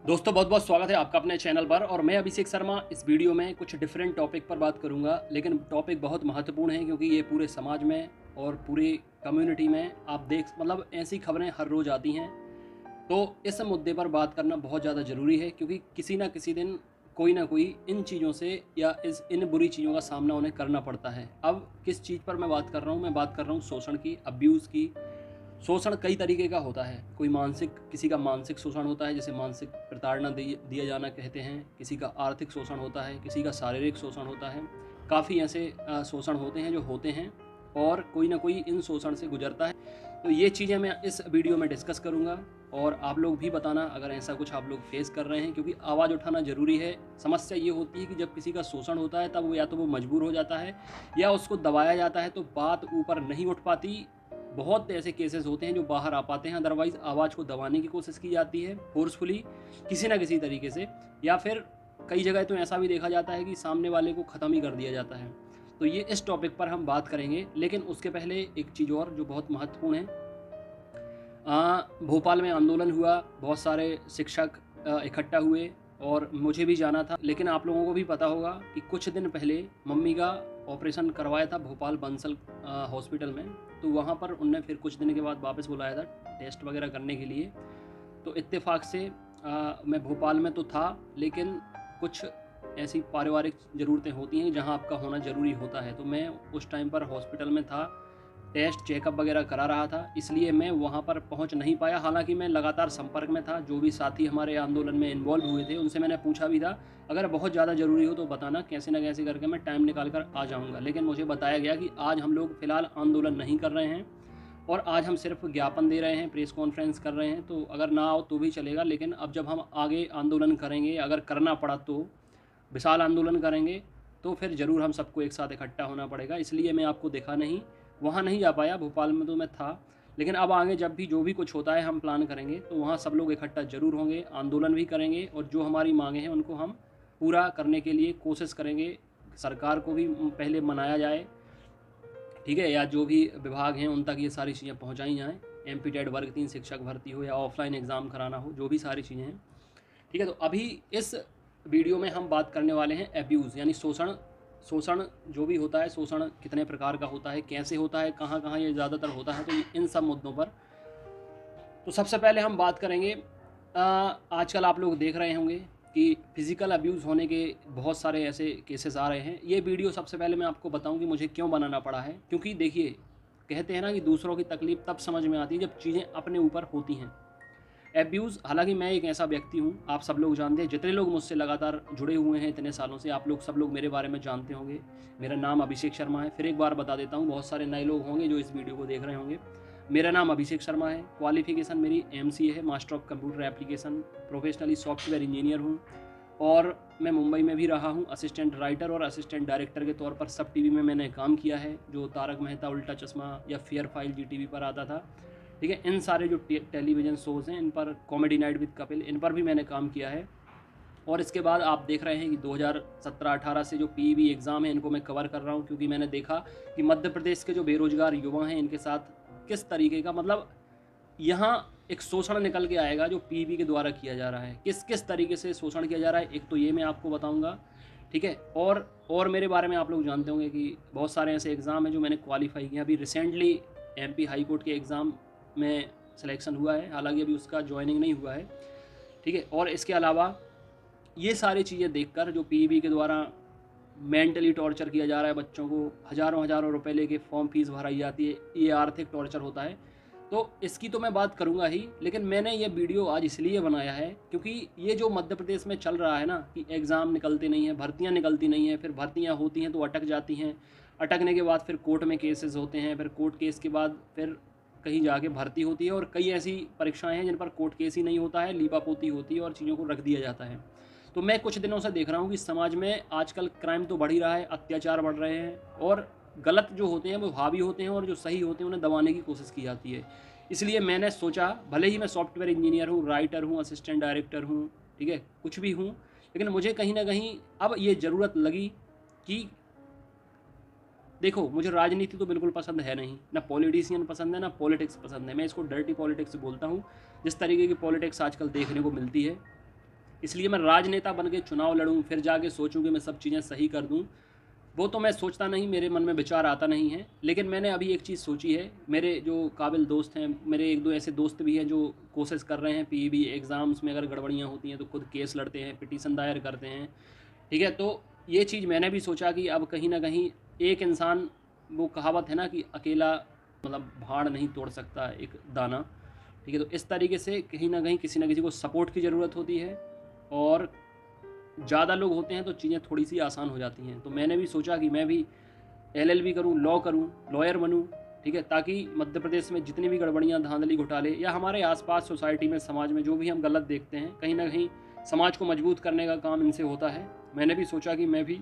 दोस्तों बहुत बहुत स्वागत है आपका अपने चैनल पर। और मैं अभिषेक शर्मा इस वीडियो में कुछ डिफरेंट टॉपिक पर बात करूंगा, लेकिन टॉपिक बहुत महत्वपूर्ण है क्योंकि ये पूरे समाज में और पूरी कम्युनिटी में आप देख ऐसी खबरें हर रोज़ आती हैं। तो इस मुद्दे पर बात करना बहुत ज़्यादा ज़रूरी है क्योंकि किसी ना किसी दिन कोई ना कोई इन चीज़ों से या इन बुरी चीज़ों का सामना उन्हें करना पड़ता है। अब किस चीज़ पर मैं बात कर रहा हूँ? मैं बात कर रहा हूँ शोषण की, अब्यूज़ की। शोषण कई तरीके का होता है। कोई किसी का मानसिक शोषण होता है, जिसे मानसिक प्रताड़ना दिया जाना कहते हैं। किसी का आर्थिक शोषण होता है, किसी का शारीरिक शोषण होता है। काफ़ी ऐसे शोषण होते हैं जो होते हैं, और कोई ना कोई इन शोषण से गुजरता है। तो ये चीज़ें मैं इस वीडियो में डिस्कस करूँगा, और आप लोग भी बताना अगर ऐसा कुछ आप लोग फेस कर रहे हैं, क्योंकि आवाज़ उठाना ज़रूरी है। समस्या ये होती है कि जब किसी का शोषण होता है तब वो या तो वो मजबूर हो जाता है या उसको दबाया जाता है, तो बात ऊपर नहीं उठ पाती। बहुत ऐसे केसेस होते हैं जो बाहर आ पाते हैं, अदरवाइज़ आवाज़ को दबाने की कोशिश की जाती है फोर्सफुली किसी ना किसी तरीके से, या फिर कई जगह तो ऐसा भी देखा जाता है कि सामने वाले को ख़त्म ही कर दिया जाता है। तो ये इस टॉपिक पर हम बात करेंगे, लेकिन उसके पहले एक चीज़ और जो बहुत महत्वपूर्ण है। भोपाल में आंदोलन हुआ, बहुत सारे शिक्षक इकट्ठा हुए और मुझे भी जाना था। लेकिन आप लोगों को भी पता होगा कि कुछ दिन पहले मम्मी का ऑपरेशन करवाया था भोपाल बंसल हॉस्पिटल में। तो वहाँ पर उनने फिर कुछ दिन के बाद वापस बुलाया था टेस्ट वगैरह करने के लिए। तो इत्तेफाक से मैं भोपाल में तो था, लेकिन कुछ ऐसी पारिवारिक ज़रूरतें होती हैं जहाँ आपका होना ज़रूरी होता है। तो मैं उस टाइम पर हॉस्पिटल में था, टेस्ट चेकअप वगैरह करा रहा था, इसलिए मैं वहाँ पर पहुँच नहीं पाया। हालाँकि मैं लगातार संपर्क में था, जो भी साथी हमारे आंदोलन में इन्वॉल्व हुए थे उनसे मैंने पूछा भी था, अगर बहुत ज़्यादा ज़रूरी हो तो बताना, कैसे न कैसे करके मैं टाइम निकाल कर आ जाऊँगा। लेकिन मुझे बताया गया कि आज हम लोग फ़िलहाल आंदोलन नहीं कर रहे हैं, और आज हम सिर्फ ज्ञापन दे रहे हैं, प्रेस कॉन्फ्रेंस कर रहे हैं। तो अगर ना आओ तो भी चलेगा, लेकिन अब जब हम आगे आंदोलन करेंगे, अगर करना पड़ा तो विशाल आंदोलन करेंगे, तो फिर ज़रूर हम सबको एक साथ इकट्ठा होना पड़ेगा। इसलिए मैं आपको देखा नहीं, वहाँ नहीं जा पाया। भोपाल में तो मैं था, लेकिन अब आगे जब भी जो भी कुछ होता है हम प्लान करेंगे तो वहाँ सब लोग इकट्ठा ज़रूर होंगे, आंदोलन भी करेंगे, और जो हमारी मांगें हैं उनको हम पूरा करने के लिए कोशिश करेंगे। सरकार को भी पहले मनाया जाए, ठीक है, या जो भी विभाग हैं उन तक ये सारी चीज़ें पहुँचाई जाएँ। एमपी टेट वर्ग 3 शिक्षक भर्ती हो या ऑफलाइन एग्ज़ाम कराना हो, जो भी सारी चीज़ें हैं, ठीक है। तो अभी इस वीडियो में हम बात करने वाले हैं एब्यूज़, यानी शोषण। शोषण जो भी होता है, शोषण कितने प्रकार का होता है, कैसे होता है, कहाँ कहाँ ये ज़्यादातर होता है, तो इन सब मुद्दों पर तो सबसे पहले हम बात करेंगे। आजकल आप लोग देख रहे होंगे कि फ़िज़िकल अब्यूज़ होने के बहुत सारे ऐसे केसेस आ रहे हैं। ये वीडियो सबसे पहले मैं आपको बताऊं कि मुझे क्यों बनाना पड़ा है, क्योंकि देखिए, कहते हैं ना कि दूसरों की तकलीफ़ तब समझ में आती है जब चीज़ें अपने ऊपर होती हैं। एब्यूज़, हालांकि मैं एक ऐसा व्यक्ति हूँ, आप सब लोग जानते हैं, जितने लोग मुझसे लगातार जुड़े हुए हैं इतने सालों से, आप लोग सब लोग मेरे बारे में जानते होंगे। मेरा नाम अभिषेक शर्मा है। फिर एक बार बता देता हूँ, बहुत सारे नए लोग होंगे जो इस वीडियो को देख रहे होंगे। मेरा नाम अभिषेक शर्मा है। क्वालिफिकेशन मेरी एमसीए है, master of computer application. Professionally software engineer हूँ, और मैं मुंबई में भी रहा हूँ असिस्टेंट राइटर और असिस्टेंट डायरेक्टर के तौर पर। सब टीवी में मैंने काम किया है, जो तारक मेहता उल्टा चश्मा या फेयर फाइल जी टीवी पर आता था, ठीक है। इन सारे जो टेलीविज़न शोज़ हैं, इन पर, कॉमेडी नाइट विद कपिल, इन पर भी मैंने काम किया है। और इसके बाद आप देख रहे हैं कि 2017-18 से जो पीईबी एग्ज़ाम है, इनको मैं कवर कर रहा हूँ, क्योंकि मैंने देखा कि मध्य प्रदेश के जो बेरोज़गार युवा हैं, इनके साथ किस तरीके का, यहाँ एक शोषण निकल के आएगा जो पीईबी के द्वारा किया जा रहा है। किस किस तरीके से शोषण किया जा रहा है, एक तो ये मैं आपको बताऊँगा, ठीक है। और मेरे बारे में आप लोग जानते होंगे कि बहुत सारे ऐसे एग्ज़ाम हैं जो मैंने क्वालिफाई किए। अभी रिसेंटली एमपी हाई कोर्ट के एग्ज़ाम में सिलेक्शन हुआ है, हालांकि अभी उसका ज्वाइनिंग नहीं हुआ है, ठीक है। और इसके अलावा ये सारी चीज़ें देखकर, जो पीईबी के द्वारा मेंटली टॉर्चर किया जा रहा है बच्चों को, हज़ारों हज़ारों रुपए लेके फॉर्म फीस भराई जाती है, ये आर्थिक टॉर्चर होता है। तो इसकी तो मैं बात करूंगा ही, लेकिन मैंने ये वीडियो आज इसलिए बनाया है क्योंकि ये जो मध्य प्रदेश में चल रहा है ना, कि एग्ज़ाम निकलते नहीं हैं, भर्तियां निकलती नहीं हैं, फिर भर्तियां होती हैं तो अटक जाती हैं, अटकने के बाद फिर कोर्ट में केसेस होते हैं, फिर कोर्ट केस के बाद फिर कहीं जाके भर्ती होती है, और कई ऐसी परीक्षाएं हैं जिन पर कोर्ट केस ही नहीं होता है, लीपापोती होती है और चीज़ों को रख दिया जाता है। तो मैं कुछ दिनों से देख रहा हूँ कि समाज में आजकल क्राइम तो बढ़ ही रहा है, अत्याचार बढ़ रहे हैं, और गलत जो होते हैं वो हावी होते हैं, और जो सही होते हैं उन्हें दबाने की कोशिश की जाती है। इसलिए मैंने सोचा, भले ही मैं सॉफ्टवेयर इंजीनियर हूँ, राइटर हूँ, असिस्टेंट डायरेक्टर हूँ, ठीक है, कुछ भी हूँ, लेकिन मुझे कहीं ना कहीं अब ये ज़रूरत लगी कि देखो, मुझे राजनीति तो बिल्कुल पसंद है नहीं, ना पॉलिटिशियन पसंद है, ना पॉलिटिक्स पसंद है। मैं इसको डर्टी पॉलिटिक्स बोलता हूँ, जिस तरीके की पॉलिटिक्स आजकल देखने को मिलती है, इसलिए मैं राजनेता बन के चुनाव लड़ूँ, फिर जाके सोचूँ कि मैं सब चीज़ें सही कर दूँ, वो तो मैं सोचता नहीं, मेरे मन में विचार आता नहीं है। लेकिन मैंने अभी एक चीज़ सोची है, मेरे जो काबिल दोस्त हैं, मेरे 1-2 ऐसे दोस्त भी हैं जो कोशिश कर रहे हैं, पीईबी एग्ज़ाम्स में अगर गड़बड़ियाँ होती हैं तो खुद केस लड़ते हैं, पिटीशन दायर करते हैं, ठीक है? तो ये चीज़ मैंने भी सोचा कि अब कहीं न कहीं एक इंसान, वो कहावत है ना कि अकेला मतलब भाड़ नहीं तोड़ सकता एक दाना, ठीक है? तो इस तरीके से कहीं न कहीं किसी न किसी को सपोर्ट की ज़रूरत होती है, और ज़्यादा लोग होते हैं तो चीज़ें थोड़ी-सी आसान हो जाती हैं। तो मैंने भी सोचा कि मैं भी एलएलबी करूँ, लॉ करूँ, लॉयर बनूँ, ठीक है? ताकि मध्य प्रदेश में जितनी भी गड़बड़ियाँ, धाँधली, घोटाले या हमारे आस-पास सोसाइटी में, समाज में जो भी हम गलत देखते हैं, कहीं न कहीं समाज को मजबूत करने का काम इनसे होता है। मैंने भी सोचा कि मैं भी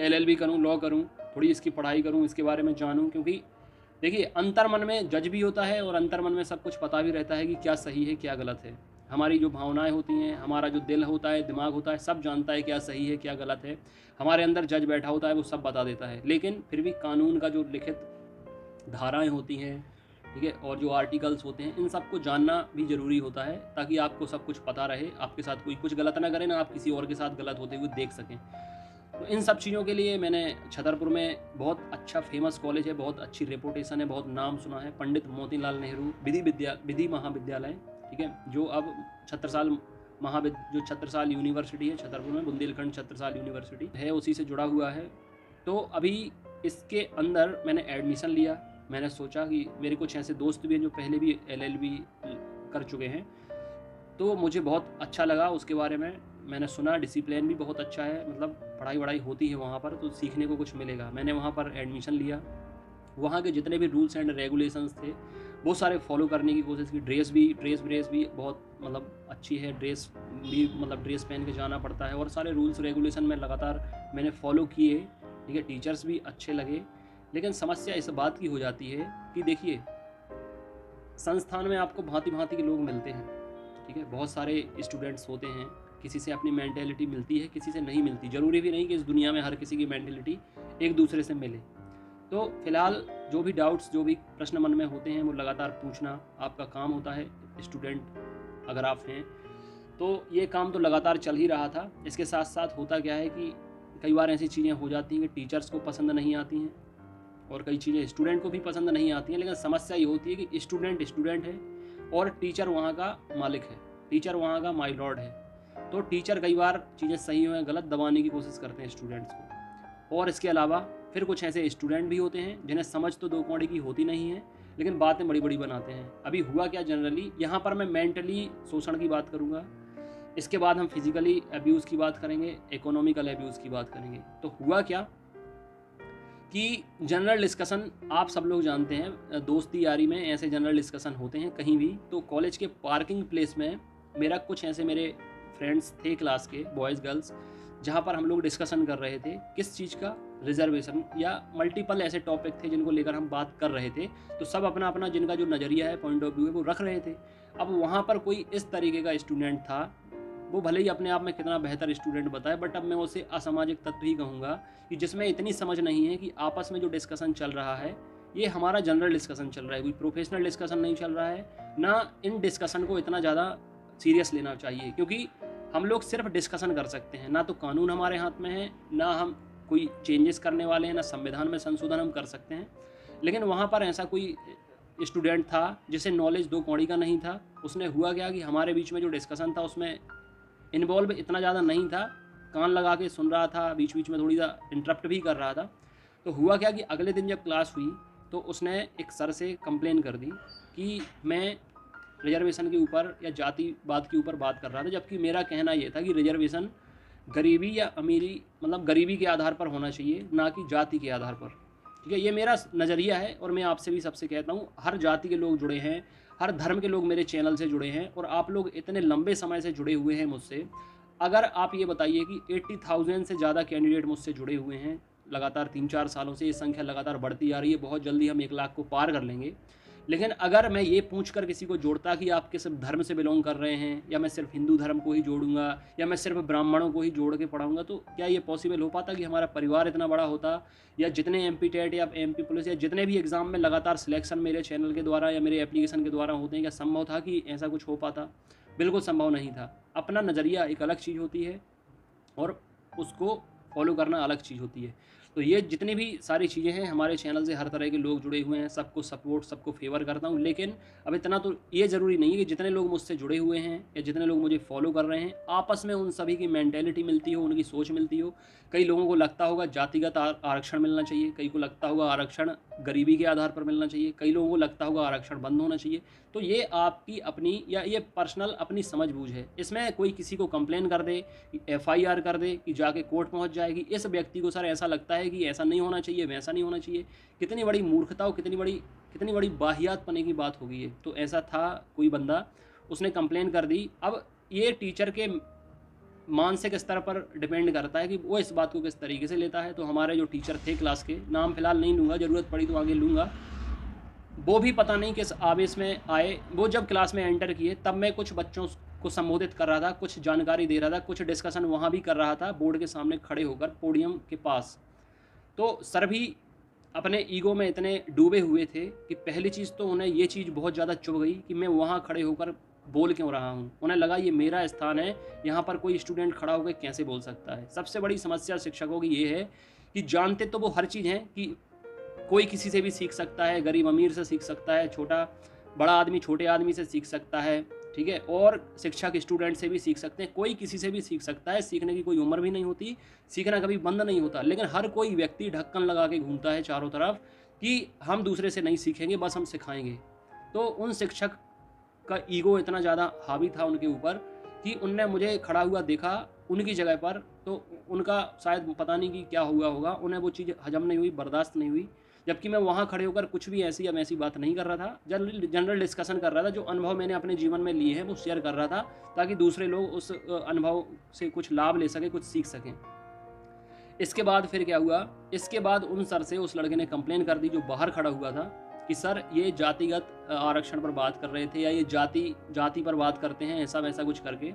एलएलबी करूँ, लॉ करूँ, थोड़ी इसकी पढ़ाई करूँ, इसके बारे में जानूँ, क्योंकि देखिए अंतर्मन में जज भी होता है और अंतर्मन में सब कुछ पता भी रहता है कि क्या सही है, क्या गलत है। हमारी जो भावनाएँ होती हैं, हमारा जो दिल होता है, दिमाग होता है, सब जानता है क्या सही है, क्या गलत है। हमारे अंदर जज बैठा होता है, वो सब बता देता है। लेकिन फिर भी कानून का जो लिखित धाराएँ होती हैं, ठीक है? और जो आर्टिकल्स होते हैं, इन सबको जानना भी ज़रूरी होता है, ताकि आपको सब कुछ पता रहे, आपके साथ कोई कुछ गलत ना करे, ना आप किसी और के साथ गलत होते हुए देख सकें। तो इन सब चीज़ों के लिए मैंने छतरपुर में बहुत अच्छा फ़ेमस कॉलेज है, बहुत अच्छी रेपुटेशन है, बहुत नाम सुना है, पंडित मोतीलाल नेहरू विधि महाविद्यालय, ठीक है? जो अब छत्रसाल जो छत्रसाल यूनिवर्सिटी है छतरपुर में, बुंदेलखंड छत्रसाल यूनिवर्सिटी है, उसी से जुड़ा हुआ है। तो अभी इसके अंदर मैंने एडमिशन लिया। मैंने सोचा कि मेरे कुछ ऐसे दोस्त भी हैं जो पहले भी एलएलबी कर चुके हैं, तो मुझे बहुत अच्छा लगा उसके बारे में। मैंने सुना डिसिप्लिन भी बहुत अच्छा है, मतलब पढ़ाई-वढ़ाई होती है वहाँ पर, तो सीखने को कुछ मिलेगा। मैंने वहाँ पर एडमिशन लिया। वहाँ के जितने भी रूल्स एंड रेगुलेशंस थे, वो सारे फॉलो करने की कोशिश की। ड्रेस व्रेस भी बहुत मतलब अच्छी है, ड्रेस भी मतलब ड्रेस पहन के जाना पड़ता है, और सारे रूल्स रेगुलेशन में लगातार मैंने फॉलो किए, ठीक है? टीचर्स भी अच्छे लगे। लेकिन समस्या इस बात की हो जाती है कि देखिए, संस्थान में आपको भाँति-भाँति के लोग मिलते हैं, ठीक है? बहुत सारे स्टूडेंट्स होते हैं, किसी से अपनी मेंटालिटी मिलती है, किसी से नहीं मिलती। ज़रूरी भी नहीं कि इस दुनिया में हर किसी की मेंटालिटी एक दूसरे से मिले। तो फिलहाल जो भी डाउट्स, जो भी प्रश्न मन में होते हैं, वो लगातार पूछना आपका काम होता है, स्टूडेंट अगर आप हैं। तो ये काम तो लगातार चल ही रहा था। इसके साथ-साथ होता क्या है कि कई बार ऐसी चीज़ें हो जाती हैं कि टीचर्स को पसंद नहीं आती हैं, और कई चीज़ें स्टूडेंट को भी पसंद नहीं आती हैं। लेकिन समस्या ये होती है कि स्टूडेंट है और टीचर वहाँ का मालिक है, टीचर वहाँ का माय लॉर्ड है। तो टीचर कई बार चीज़ें सही हो या गलत दबाने की कोशिश करते हैं स्टूडेंट्स को। और इसके अलावा फिर कुछ ऐसे स्टूडेंट भी होते हैं जिन्हें समझ तो दो कौड़ी की होती नहीं है, लेकिन बातें बड़ी-बड़ी बनाते हैं। अभी हुआ क्या जनरली, यहाँ पर मैं मेंटली शोषण की बात करूँगा, इसके बाद हम फिज़िकली अब्यूज़ की बात करेंगे, इकोनॉमिकल अब्यूज़ की बात करेंगे। तो हुआ क्या कि जनरल डिस्कशन आप सब लोग जानते हैं, दोस्ती यारी में ऐसे जनरल डिस्कशन होते हैं कहीं भी। तो कॉलेज के पार्किंग प्लेस में मेरा कुछ ऐसे मेरे फ्रेंड्स थे क्लास के, बॉयज़ गर्ल्स, जहाँ पर हम लोग डिस्कशन कर रहे थे किस चीज़ का, रिजर्वेशन या मल्टीपल ऐसे टॉपिक थे जिनको लेकर हम बात कर रहे थे। तो सब अपना अपना जिनका जो नज़रिया है, पॉइंट ऑफ व्यू है, वो रख रहे थे। अब वहाँ पर कोई इस तरीके का स्टूडेंट था, वो भले ही अपने आप में कितना बेहतर स्टूडेंट बताए, बट अब मैं उसे असामाजिक तत्व ही कहूँगा, कि जिसमें इतनी समझ नहीं है कि आपस में जो डिस्कशन चल रहा है, ये हमारा जनरल डिस्कशन चल रहा है, कोई प्रोफेशनल डिस्कशन नहीं चल रहा है। ना इन डिस्कशन को इतना ज़्यादा सीरियस लेना चाहिए, क्योंकि हम लोग सिर्फ डिस्कशन कर सकते हैं, ना तो कानून हमारे हाथ में है, ना हम कोई चेंजेस करने वाले हैं, ना संविधान में संशोधन हम कर सकते हैं। लेकिन वहाँ पर ऐसा कोई स्टूडेंट था जिसे नॉलेज दो कौड़ी का नहीं था। उसने हुआ क्या कि हमारे बीच में जो डिस्कशन था उसमें इन्वॉल्व इतना ज़्यादा नहीं था, कान लगा के सुन रहा था, बीच बीच में थोड़ी सा इंटरप्ट भी कर रहा था। तो हुआ क्या कि अगले दिन जब क्लास हुई तो उसने एक सर से कंप्लेन कर दी कि मैं रिजर्वेशन के ऊपर या जातिवाद के ऊपर बात कर रहा था, जबकि मेरा कहना ये था कि रिजर्वेशन गरीबी या अमीरी, मतलब गरीबी के आधार पर होना चाहिए, ना कि जाति के आधार पर, ठीक है? ये मेरा नज़रिया है, और मैं आपसे भी सबसे कहता हूँ, हर जाति के लोग जुड़े हैं, हर धर्म के लोग मेरे चैनल से जुड़े हैं, और आप लोग इतने लंबे समय से जुड़े हुए हैं मुझसे। अगर आप ये बताइए कि 80,000 से ज़्यादा कैंडिडेट मुझसे जुड़े हुए हैं लगातार 3-4 सालों से, ये संख्या लगातार बढ़ती आ रही है, बहुत जल्दी हम 1 लाख को पार कर लेंगे। लेकिन अगर मैं ये पूछकर किसी को जोड़ता कि आप किस धर्म से बिलोंग कर रहे हैं, या मैं सिर्फ हिंदू धर्म को ही जोड़ूंगा, या मैं सिर्फ ब्राह्मणों को ही जोड़ के पढ़ाऊंगा, तो क्या ये पॉसिबल हो पाता कि हमारा परिवार इतना बड़ा होता, या जितने एमपी टेट या एमपी पुलिस या जितने भी एग्ज़ाम में लगातार सिलेक्शन मेरे चैनल के द्वारा या मेरे एप्लीकेशन के द्वारा होते हैं, क्या संभव था कि ऐसा कुछ हो पाता? बिल्कुल संभव नहीं था। अपना नज़रिया एक अलग चीज़ होती है और उसको फॉलो करना अलग चीज़ होती है। तो ये जितनी भी सारी चीज़ें हैं, हमारे चैनल से हर तरह के लोग जुड़े हुए हैं, सबको सपोर्ट, सबको फ़ेवर करता हूँ। लेकिन अब इतना तो ये ज़रूरी नहीं है कि जितने लोग मुझसे जुड़े हुए हैं या जितने लोग मुझे फ़ॉलो कर रहे हैं, आपस में उन सभी की मेंटालिटी मिलती हो, उनकी सोच मिलती हो। कई लोगों को लगता होगा जातिगत आरक्षण मिलना चाहिए, कई को लगता होगा आरक्षण गरीबी के आधार पर मिलना चाहिए, कई लोगों को लगता होगा आरक्षण बंद होना चाहिए। तो ये आपकी अपनी या ये पर्सनल अपनी समझ-बूझ है। इसमें कोई किसी को कंप्लेन कर दे, एफआईआर कर दे कि जाके कोर्ट पहुंच जाएगी, इस व्यक्ति को सर ऐसा लगता है कि ऐसा नहीं होना चाहिए, वैसा नहीं होना चाहिए। कितनी बड़ी मूर्खता और कितनी बड़ी वाहियात पने की बात होगी ये। तो ऐसा था कोई बंदा, उसने कंप्लेन कर दी। अब ये टीचर के मानसिक स्तर पर डिपेंड करता है कि वो इस बात को किस तरीके से लेता है। तो हमारे जो टीचर थे क्लास के, नाम फिलहाल नहीं लूँगा, ज़रूरत पड़ी तो आगे लूँगा, वो भी पता नहीं किस आवेश में आए। वो जब क्लास में एंटर किए तब मैं कुछ बच्चों को संबोधित कर रहा था, कुछ जानकारी दे रहा था, कुछ डिस्कशन वहाँ भी कर रहा था बोर्ड के सामने खड़े होकर पोडियम के पास। तो सर भी अपने ईगो में इतने डूबे हुए थे कि पहली चीज़ तो उन्हें ये चीज़ बहुत ज़्यादा चुभ गई कि मैं वहाँ खड़े होकर बोल क्यों रहा हूँ। उन्हें लगा ये मेरा स्थान है, यहाँ पर कोई स्टूडेंट खड़ा होकर कैसे बोल सकता है। सबसे बड़ी समस्या शिक्षकों की ये है कि जानते तो वो हर चीज़ हैं कि कोई किसी से भी सीख सकता है, गरीब अमीर से सीख सकता है, छोटा बड़ा आदमी छोटे आदमी से सीख सकता है, ठीक है। और शिक्षक स्टूडेंट से भी सीख सकते हैं, कोई किसी से भी सीख सकता है। सीखने की कोई उम्र भी नहीं होती, सीखना कभी बंद नहीं होता। लेकिन हर कोई व्यक्ति ढक्कन लगा के घूमता है चारों तरफ कि हम दूसरे से नहीं सीखेंगे, बस हम सिखाएंगे। तो उन शिक्षक का ईगो इतना ज़्यादा हावी था उनके ऊपर कि उनने मुझे खड़ा हुआ देखा उनकी जगह पर, तो उनका शायद पता नहीं कि क्या हुआ होगा, उन्हें वो चीज़ हजम नहीं हुई, बर्दाश्त नहीं हुई। जबकि मैं वहाँ खड़े होकर कुछ भी ऐसी या वैसी बात नहीं कर रहा था, जनरल डिस्कशन कर रहा था। जो अनुभव मैंने अपने जीवन में लिए हैं वो शेयर कर रहा था, ताकि दूसरे लोग उस अनुभव से कुछ लाभ ले सकें, कुछ सीख सकें। इसके बाद फिर क्या हुआ, इसके बाद उन सर से उस लड़के ने कंप्लेन कर दी जो बाहर खड़ा हुआ था कि सर ये जातिगत आरक्षण पर बात कर रहे थे, या ये जाति पर बात करते हैं, ऐसा वैसा कुछ करके।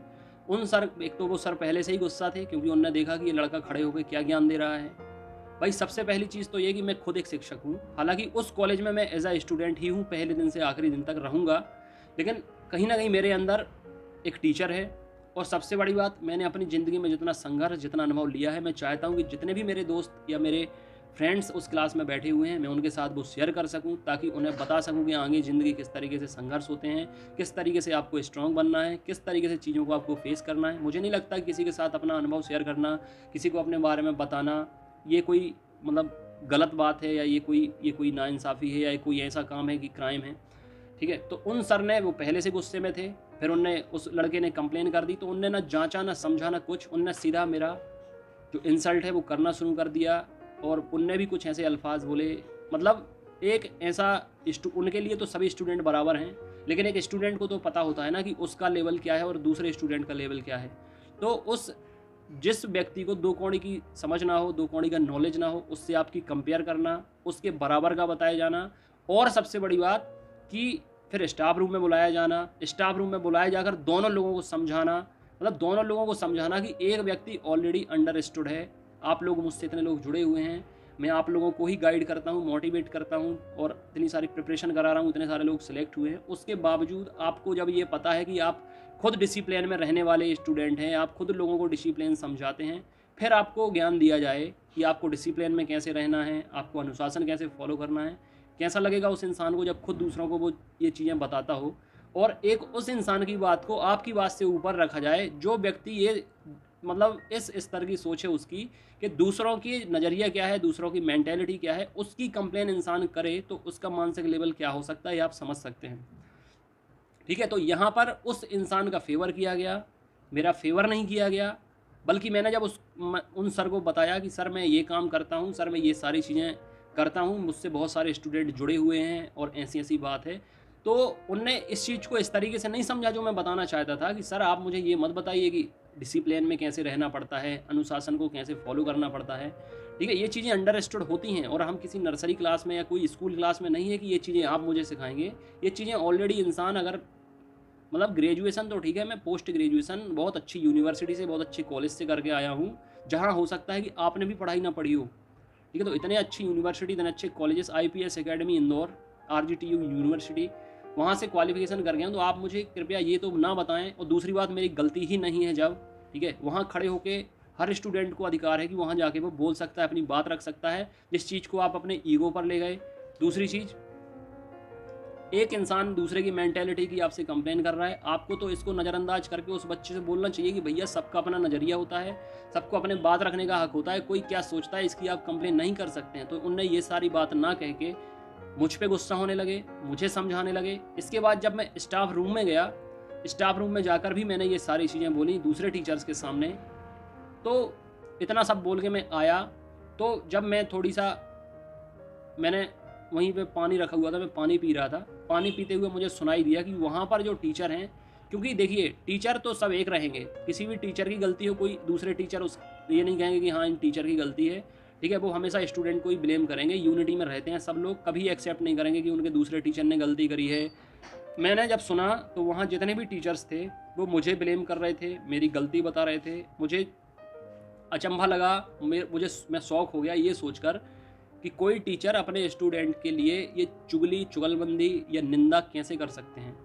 उन सर, एक तो वो सर पहले से ही गुस्सा थे क्योंकि उन्होंने देखा कि ये लड़का खड़े होकर क्या ज्ञान दे रहा है। भाई सबसे पहली चीज़ तो ये कि मैं खुद एक शिक्षक हूँ, हालांकि उस कॉलेज में मैं एज अ स्टूडेंट ही हूँ, पहले दिन से आखिरी दिन तक रहूँगा। लेकिन कहीं ना कहीं मेरे अंदर एक टीचर है। और सबसे बड़ी बात, मैंने अपनी ज़िंदगी में जितना संघर्ष, जितना अनुभव लिया है, मैं चाहता हूँ कि जितने भी मेरे दोस्त या मेरे फ्रेंड्स उस क्लास में बैठे हुए हैं, मैं उनके साथ वो शेयर कर सकूं, ताकि उन्हें बता सकूं कि आगे ज़िंदगी किस तरीके से संघर्ष होते हैं, किस तरीके से आपको स्ट्रॉन्ग बनना है, किस तरीके से चीज़ों को आपको फेस करना है। मुझे नहीं लगता कि किसी के साथ अपना अनुभव शेयर करना, किसी को अपने बारे में बताना, ये कोई मतलब गलत बात है, या ये कोई नाइंसाफ़ी है, या ये कोई ऐसा काम है कि क्राइम है, ठीक है। तो उन सर ने, वो पहले से गुस्से में थे, फिर उनने, उस लड़के ने कंप्लेन कर दी, तो उनने ना जांचा ना समझा ना कुछ, उनने सीधा मेरा जो इंसल्ट है वो करना शुरू कर दिया। और उनने भी कुछ ऐसे अल्फाज बोले, मतलब एक ऐसा, उनके लिए तो सभी स्टूडेंट बराबर हैं, लेकिन एक स्टूडेंट को तो पता होता है ना कि उसका लेवल क्या है और दूसरे स्टूडेंट का लेवल क्या है। तो उस जिस व्यक्ति को दो कौड़ी की समझ ना हो, दो कौड़ी का नॉलेज ना हो, उससे आपकी कंपेयर करना, उसके बराबर का बताया जाना, और सबसे बड़ी बात कि फिर स्टाफ रूम में बुलाया जाना, स्टाफ रूम में बुलाया जाकर दोनों लोगों को समझाना, मतलब दोनों लोगों को समझाना कि एक व्यक्ति ऑलरेडी अंडरस्टूड है, आप लोग मुझसे इतने लोग जुड़े हुए हैं, मैं आप लोगों को ही गाइड करता हूँ, मोटिवेट करता हूँ, और इतनी सारी प्रिपरेशन करा रहा हूँ, इतने सारे लोग सिलेक्ट हुए हैं। उसके बावजूद आपको जब ये पता है कि आप खुद डिसिप्लिन में रहने वाले स्टूडेंट हैं, आप खुद लोगों को डिसिप्लिन समझाते हैं, फिर आपको ज्ञान दिया जाए कि आपको डिसिप्लिन में कैसे रहना है, आपको अनुशासन कैसे फॉलो करना है, कैसा लगेगा उस इंसान को जब खुद दूसरों को वो ये चीज़ें बताता हो। और एक उस इंसान की बात को आपकी बात से ऊपर रखा जाए, जो व्यक्ति ये मतलब इस स्तर की सोच है उसकी कि दूसरों की नज़रिया क्या है, दूसरों की मेंटेलिटी क्या है, उसकी कंप्लेन इंसान करे तो उसका मानसिक लेवल क्या हो सकता है, ये आप समझ सकते हैं, ठीक है। तो यहाँ पर उस इंसान का फेवर किया गया, मेरा फेवर नहीं किया गया। बल्कि मैंने जब उन सर को बताया कि सर मैं ये काम करता हूँ, सर मैं ये सारी चीज़ें करता हूँ, मुझसे बहुत सारे स्टूडेंट जुड़े हुए हैं और ऐसी ऐसी बात है, तो उनने इस चीज़ को इस तरीके से नहीं समझा जो मैं बताना चाहता था कि सर आप मुझे ये मत बताइए कि डिसिप्लिन में कैसे रहना पड़ता है, अनुशासन को कैसे फॉलो करना पड़ता है, ठीक है। ये चीज़ें अंडरस्टूड होती हैं, और हम किसी नर्सरी क्लास में या कोई स्कूल क्लास में नहीं है कि ये चीज़ें आप मुझे सिखाएंगे। ये चीज़ें ऑलरेडी इंसान अगर मतलब ग्रेजुएशन तो ठीक है, मैं पोस्ट ग्रेजुएशन बहुत अच्छी यूनिवर्सिटी से, बहुत अच्छे कॉलेज से करके आया हूँ, जहाँ हो सकता है कि आपने भी पढ़ाई ना पढ़ी हो, ठीक है। तो इतने अच्छी यूनिवर्सिटी, इतने अच्छे colleges, IPS academy Indore, RGTU university, वहाँ से क्वालिफ़िकेशन कर गया हूँ, तो आप मुझे कृपया ये तो ना बताएँ। और दूसरी बात, मेरी गलती ही नहीं है जब, ठीक है, वहाँ खड़े होके हर स्टूडेंट को अधिकार है कि वहाँ जाके वो बोल सकता है, अपनी बात रख सकता है, जिस चीज़ को आप अपने ईगो पर ले गए। दूसरी चीज़, एक इंसान दूसरे की मेंटेलिटी की आपसे कंप्लेन कर रहा है, आपको तो इसको नज़रअंदाज करके उस बच्चे से बोलना चाहिए कि भैया सबका अपना नज़रिया होता है, सबको अपने बात रखने का हक होता है, कोई क्या सोचता है इसकी आप कंप्लेन नहीं कर सकते हैं। तो उनने ये सारी बात ना कह के मुझ पे गुस्सा होने लगे, मुझे समझाने लगे। इसके बाद जब मैं स्टाफ रूम में गया, स्टाफ रूम में जाकर भी मैंने ये सारी चीज़ें बोली दूसरे टीचर्स के सामने। तो इतना सब बोल के मैं आया, तो जब मैं थोड़ी-सा, मैंने वहीं पे पानी रखा हुआ था, मैं पानी पी रहा था। पानी पीते हुए मुझे सुनाई दिया कि वहाँ पर जो टीचर हैं, क्योंकि देखिए टीचर तो सब एक रहेंगे, किसी भी टीचर की गलती हो, कोई दूसरे टीचर उस ये नहीं कहेंगे कि हाँ इन टीचर की गलती है, ठीक है, वो हमेशा स्टूडेंट को ही ब्लेम करेंगे। यूनिटी में रहते हैं सब लोग, कभी एक्सेप्ट नहीं करेंगे कि उनके दूसरे टीचर ने गलती करी है। मैंने जब सुना तो वहाँ जितने भी टीचर्स थे वो मुझे ब्लेम कर रहे थे, मेरी गलती बता रहे थे। मुझे अचंभा लगा, मैं शौक हो गया ये सोचकर कि कोई टीचर अपने स्टूडेंट के लिए ये चुगली, चुगलबंदी या निंदा कैसे कर सकते हैं,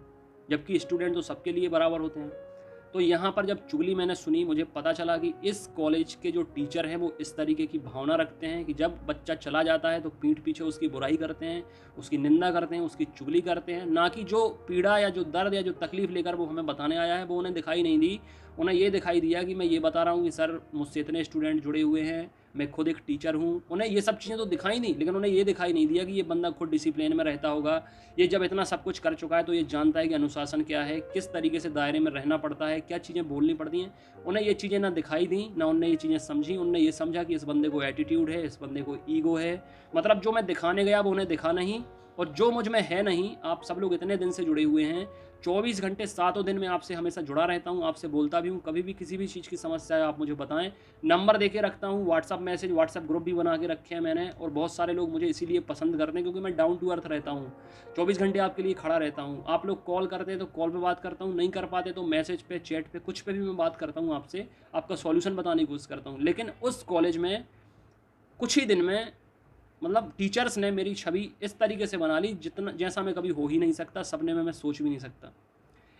जबकि स्टूडेंट तो सबके लिए बराबर होते हैं। तो यहाँ पर जब चुगली मैंने सुनी, मुझे पता चला कि इस कॉलेज के जो टीचर हैं वो इस तरीके की भावना रखते हैं कि जब बच्चा चला जाता है तो पीठ पीछे उसकी बुराई करते हैं, उसकी निंदा करते हैं, उसकी चुगली करते हैं। ना कि जो पीड़ा या जो दर्द या जो तकलीफ़ लेकर वो हमें बताने आया है वो उन्हें दिखाई नहीं दी। उन्हें ये दिखाई दिया कि मैं ये बता रहा हूँ कि सर मुझसे इतने स्टूडेंट जुड़े हुए हैं, मैं खुद एक टीचर हूँ। उन्हें ये सब चीज़ें तो दिखाई नहीं, लेकिन उन्हें ये दिखाई नहीं दिया कि ये बंदा खुद डिसिप्लिन में रहता होगा। ये जब इतना सब कुछ कर चुका है तो ये जानता है कि अनुशासन क्या है, किस तरीके से दायरे में रहना पड़ता है, क्या चीज़ें बोलनी पड़ती हैं। उन्हें ये चीज़ें ना दिखाई दी, ना उन्हें ये चीज़ें समझी। उन्होंने ये समझा कि इस बंदे को एटीट्यूड है, इस बंदे को ईगो है। मतलब जो मैं दिखाने गया वो उन्हें दिखा नहीं, और जो मुझ में है नहीं। आप सब लोग इतने दिन से जुड़े हुए हैं, 24 घंटे सातों दिन मैं आपसे हमेशा जुड़ा रहता हूँ, आपसे बोलता भी हूँ। कभी भी किसी भी चीज़ की समस्या है आप मुझे बताएं, नंबर दे के रखता हूँ, व्हाट्सअप मैसेज, व्हाट्सअप ग्रुप भी बना के रखे हैं मैंने। और बहुत सारे लोग मुझे इसीलिए पसंद करते हैं क्योंकि मैं डाउन टू अर्थ रहता हूँ, 24 घंटे आपके लिए खड़ा रहता हूँ। आप लोग कॉल करते हैं तो कॉल पे बात करता हूँ, नहीं कर पाते तो मैसेज पे, चैट पे, कुछ पे भी मैं बात करता हूँ आपसे, आपका सॉल्यूशन बताने की कोशिश करता हूँ। लेकिन उस कॉलेज में कुछ ही दिन में, मतलब टीचर्स ने मेरी छवि इस तरीके से बना ली जितना, जैसा मैं कभी हो ही नहीं सकता, सपने में मैं सोच भी नहीं सकता।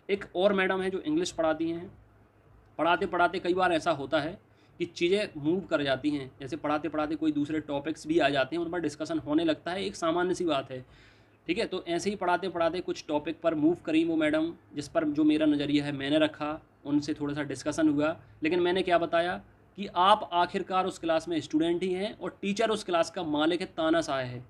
एक और मैडम है जो इंग्लिश पढ़ाती हैं, पढ़ाते पढ़ाते कई बार ऐसा होता है कि चीज़ें मूव कर जाती हैं। जैसे पढ़ाते पढ़ाते कोई दूसरे टॉपिक्स भी आ जाते हैं, उन पर डिस्कशन होने लगता है, एक सामान्य सी बात है, ठीक है। तो ऐसे ही पढ़ाते पढ़ाते कुछ टॉपिक पर मूव करी वो मैडम, जिस पर जो मेरा नज़रिया है मैंने रखा, उनसे थोड़ा सा डिस्कशन हुआ। लेकिन मैंने क्या बताया कि आप आखिरकार उस क्लास में स्टूडेंट ही हैं और टीचर उस क्लास का मालिक है, तानाशाह है,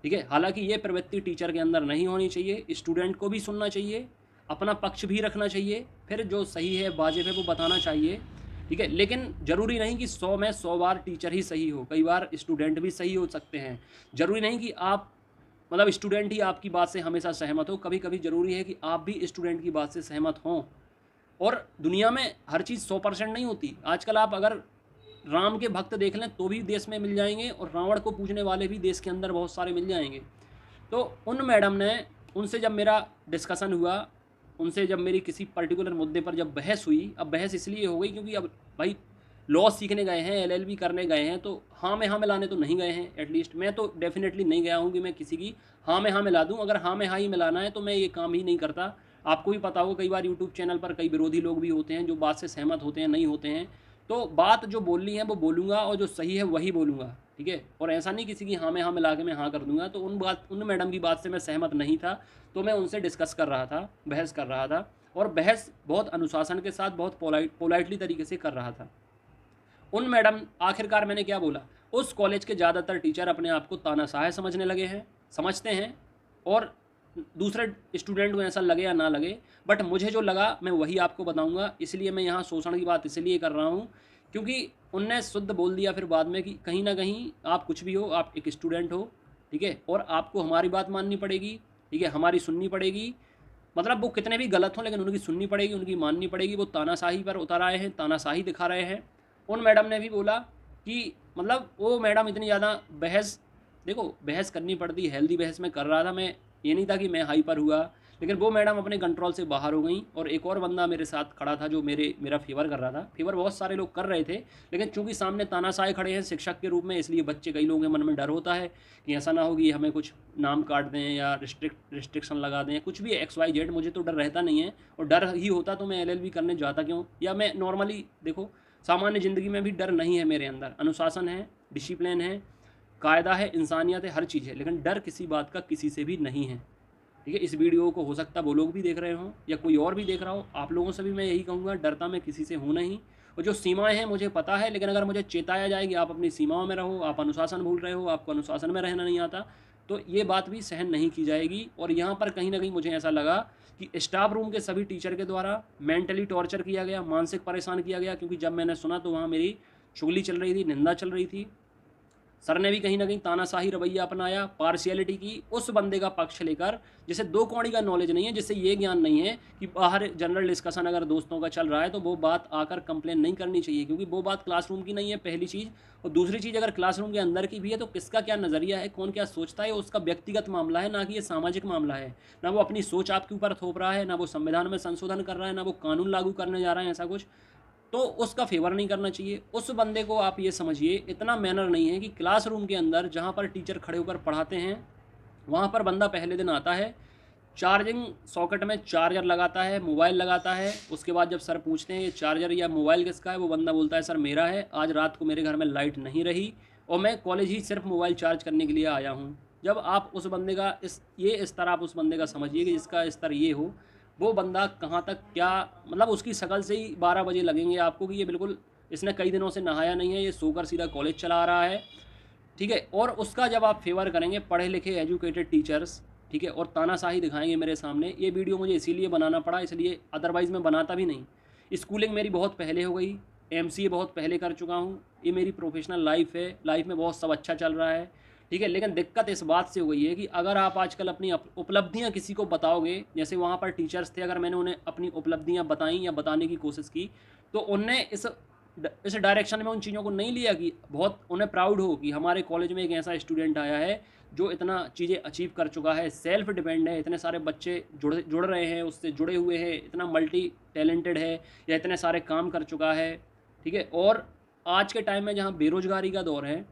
ठीक है। हालांकि ये प्रवृत्ति टीचर के अंदर नहीं होनी चाहिए, स्टूडेंट को भी सुनना चाहिए, अपना पक्ष भी रखना चाहिए, फिर जो सही है वाजिब है वो बताना चाहिए, ठीक है। लेकिन ज़रूरी नहीं कि 100 में 100 बार टीचर ही सही हो, कई बार स्टूडेंट भी सही हो सकते हैं। ज़रूरी नहीं कि आप, मतलब स्टूडेंट ही आपकी बात से हमेशा सहमत हो, कभी कभी ज़रूरी है कि आप भी स्टूडेंट की बात से सहमत हों। और दुनिया में हर चीज़ 100% नहीं होती। आजकल आप अगर राम के भक्त देख लें तो भी देश में मिल जाएंगे, और रावण को पूजने वाले भी देश के अंदर बहुत सारे मिल जाएंगे। तो उन मैडम ने, उनसे जब मेरा डिस्कशन हुआ, उनसे जब मेरी किसी पर्टिकुलर मुद्दे पर जब बहस हुई, अब बहस इसलिए हो गई क्योंकि अब भाई लॉ सीखने गए हैं, एलएलबी करने गए हैं, तो हाँ में हाँ मिलाने तो नहीं गए हैं। एटलीस्ट मैं तो डेफिनेटली नहीं गया हूँ कि मैं किसी की हाँ में हाँ मिला दूँ। अगर हाँ में हाँ ही मिलाना है तो मैं ये काम ही नहीं करता। आपको भी पता होगा, कई बार यूट्यूब चैनल पर कई विरोधी लोग भी होते हैं जो बात से सहमत होते हैं, नहीं होते हैं। तो बात जो बोलनी है वो बोलूँगा, और जो सही है वही बोलूँगा, ठीक है। और ऐसा नहीं किसी की हाँ में हाँ मिला के मैं हाँ कर दूँगा। तो उन मैडम की बात से मैं सहमत नहीं था, तो मैं उनसे डिस्कस कर रहा था, बहस कर रहा था, और बहस बहुत अनुशासन के साथ, बहुत पोलाइटली तरीके से कर रहा था। उन मैडम, आखिरकार मैंने क्या बोला, उस कॉलेज के ज़्यादातर टीचर अपने आप को तानाशाह समझने लगे हैं, समझते हैं, और दूसरे स्टूडेंट को ऐसा लगे या ना लगे, बट मुझे जो लगा मैं वही आपको बताऊंगा। इसलिए मैं यहाँ शोषण की बात इसलिए कर रहा हूँ क्योंकि उनने शुद्ध बोल दिया फिर बाद में कि कहीं ना कहीं आप कुछ भी हो, आप एक स्टूडेंट हो, ठीक है, और आपको हमारी बात माननी पड़ेगी, ठीक है, हमारी सुननी पड़ेगी। मतलब वो कितने भी गलत हों लेकिन उनकी सुननी पड़ेगी, उनकी माननी पड़ेगी। वो तानाशाही पर उतर आए हैं, तानाशाही दिखा रहे हैं। उन मैडम ने भी बोला कि, मतलब वो मैडम इतनी ज़्यादा बहस, देखो बहस करनी पड़ती, हेल्दी बहस में कर रहा था मैं, ये नहीं था कि मैं हाइपर हुआ, लेकिन वो मैडम अपने कंट्रोल से बाहर हो गई और एक और बंदा मेरे साथ खड़ा था जो मेरा फेवर कर रहा था। फेवर बहुत सारे लोग कर रहे थे, लेकिन चूंकि सामने तानाशाह खड़े हैं शिक्षक के रूप में, इसलिए बच्चे कई लोगों के मन में डर होता है कि ऐसा ना हो कि हमें कुछ नाम काट दें या रिस्ट्रिक्शन लगा दें, कुछ भी XYZ। मुझे तो डर रहता नहीं है, और डर ही होता तो मैं LLB करने जाता क्यों, या मैं नॉर्मली देखो सामान्य ज़िंदगी में भी डर नहीं है मेरे अंदर। अनुशासन है, डिसिप्लिन है, कायदा है, इंसानियत है, हर चीज़ है, लेकिन डर किसी बात का किसी से भी नहीं है। ठीक है, इस वीडियो को हो सकता है वो लोग भी देख रहे हों या कोई और भी देख रहा हो। आप लोगों से भी मैं यही कहूँगा, डरता मैं किसी से हूँ नहीं, और जो सीमाएं हैं मुझे पता है, लेकिन अगर मुझे चेताया जाए कि आप अपनी सीमाओं में रहो, आप अनुशासन भूल रहे हो, आपको अनुशासन में रहना नहीं आता, तो ये बात भी सहन नहीं की जाएगी। और यहाँ पर कहीं ना कहीं मुझे ऐसा लगा कि स्टाफ रूम के सभी टीचर के द्वारा मेंटली टॉर्चर किया गया, मानसिक परेशान किया गया, क्योंकि जब मैंने सुना तो वहाँ मेरी चुगली चल रही थी, निंदा चल रही थी। सर ने भी कहीं ना कहीं तानाशाही रवैया अपनाया, पार्शियलिटी की, उस बंदे का पक्ष लेकर जिसे दो कौड़ी का नॉलेज नहीं है, जिससे ये ज्ञान नहीं है कि बाहर जनरल डिस्कशन अगर दोस्तों का चल रहा है तो वो बात आकर कंप्लेन नहीं करनी चाहिए, क्योंकि वो बात क्लासरूम की नहीं है, पहली चीज़। और दूसरी चीज़, अगर क्लासरूम के अंदर की भी है तो किसका क्या नज़रिया है, कौन क्या सोचता है, उसका व्यक्तिगत मामला है, ना कि ये सामाजिक मामला है। ना वो अपनी सोच आपके ऊपर थोप रहा है, ना वो संविधान में संशोधन कर रहा है, ना वो कानून लागू करने जा रहा है, ऐसा कुछ। तो उसका फेवर नहीं करना चाहिए उस बंदे को। आप ये समझिए, इतना मैनर नहीं है कि क्लासरूम के अंदर जहाँ पर टीचर खड़े होकर पढ़ाते हैं, वहाँ पर बंदा पहले दिन आता है, चार्जिंग सॉकेट में चार्जर लगाता है, मोबाइल लगाता है। उसके बाद जब सर पूछते हैं ये चार्जर या मोबाइल किसका है, वो बंदा बोलता है सर मेरा है, आज रात को मेरे घर में लाइट नहीं रही और मैं कॉलेज ही सिर्फ मोबाइल चार्ज करने के लिए आया हूँ। जब आप उस बंदे का इस तरह आप उस बंदे का समझिए कि इसका स्तर ये हो, वो बंदा कहाँ तक क्या, मतलब उसकी शक्ल से ही 12 बजे लगेंगे आपको कि ये बिल्कुल इसने कई दिनों से नहाया नहीं है, ये सोकर सीधा कॉलेज चला आ रहा है। ठीक है, और उसका जब आप फेवर करेंगे, पढ़े लिखे एजुकेटेड टीचर्स, ठीक है, और तानाशाही दिखाएंगे मेरे सामने। ये वीडियो मुझे इसीलिए बनाना पड़ा, इसलिए अदरवाइज़ मैं बनाता भी नहीं। स्कूलिंग मेरी बहुत पहले हो गई, MCA बहुत पहले कर चुका हूँ, ये मेरी प्रोफेशनल लाइफ है, लाइफ में बहुत सब अच्छा चल रहा है। ठीक है, लेकिन दिक्कत इस बात से हो गई है कि अगर आप आजकल अपनी उपलब्धियां किसी को बताओगे, जैसे वहाँ पर टीचर्स थे, अगर मैंने उन्हें अपनी उपलब्धियां बताई या बताने की कोशिश की, तो उनने इस डायरेक्शन में उन चीज़ों को नहीं लिया कि बहुत उन्हें प्राउड हो कि हमारे कॉलेज में एक ऐसा स्टूडेंट आया है जो इतना चीज़ें अचीव कर चुका है, सेल्फ डिपेंड है, इतने सारे बच्चे जुड़ रहे हैं, उससे जुड़े हुए हैं, इतना मल्टी टैलेंटेड है, या इतने सारे काम कर चुका है। ठीक है, और आज के टाइम में जहाँ बेरोजगारी का दौर है,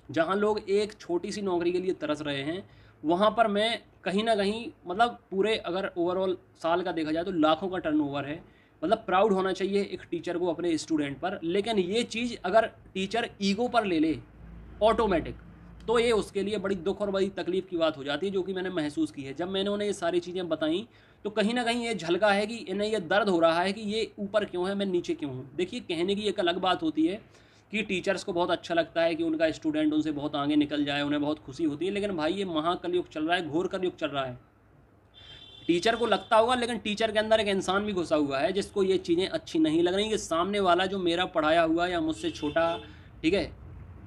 जहाँ लोग एक छोटी सी नौकरी के लिए तरस रहे हैं, वहाँ पर मैं कहीं ना कहीं, मतलब पूरे अगर ओवरऑल साल का देखा जाए तो लाखों का टर्नओवर है। मतलब प्राउड होना चाहिए एक टीचर को अपने स्टूडेंट पर, लेकिन ये चीज़ अगर टीचर ईगो पर ले ले ऑटोमेटिक, तो ये उसके लिए बड़ी दुख और बड़ी तकलीफ की बात हो जाती है, जो कि मैंने महसूस की है। जब मैंने उन्हें ये सारी चीज़ें बताई तो कहीं ना कहीं ये झलका है कि इन्हें ये दर्द हो रहा है कि ये ऊपर क्यों है, मैं नीचे क्यों हूँ। देखिए, कहने की एक अलग बात होती है कि टीचर्स को बहुत अच्छा लगता है कि उनका स्टूडेंट उनसे बहुत आगे निकल जाए, उन्हें बहुत खुशी होती है, लेकिन भाई ये महाकलयुग चल रहा है, घोर कलयुग चल रहा है। टीचर को लगता होगा, लेकिन टीचर के अंदर एक इंसान भी घुसा हुआ है जिसको ये चीज़ें अच्छी नहीं लग रही कि सामने वाला जो मेरा पढ़ाया हुआ या मुझसे छोटा, ठीक है,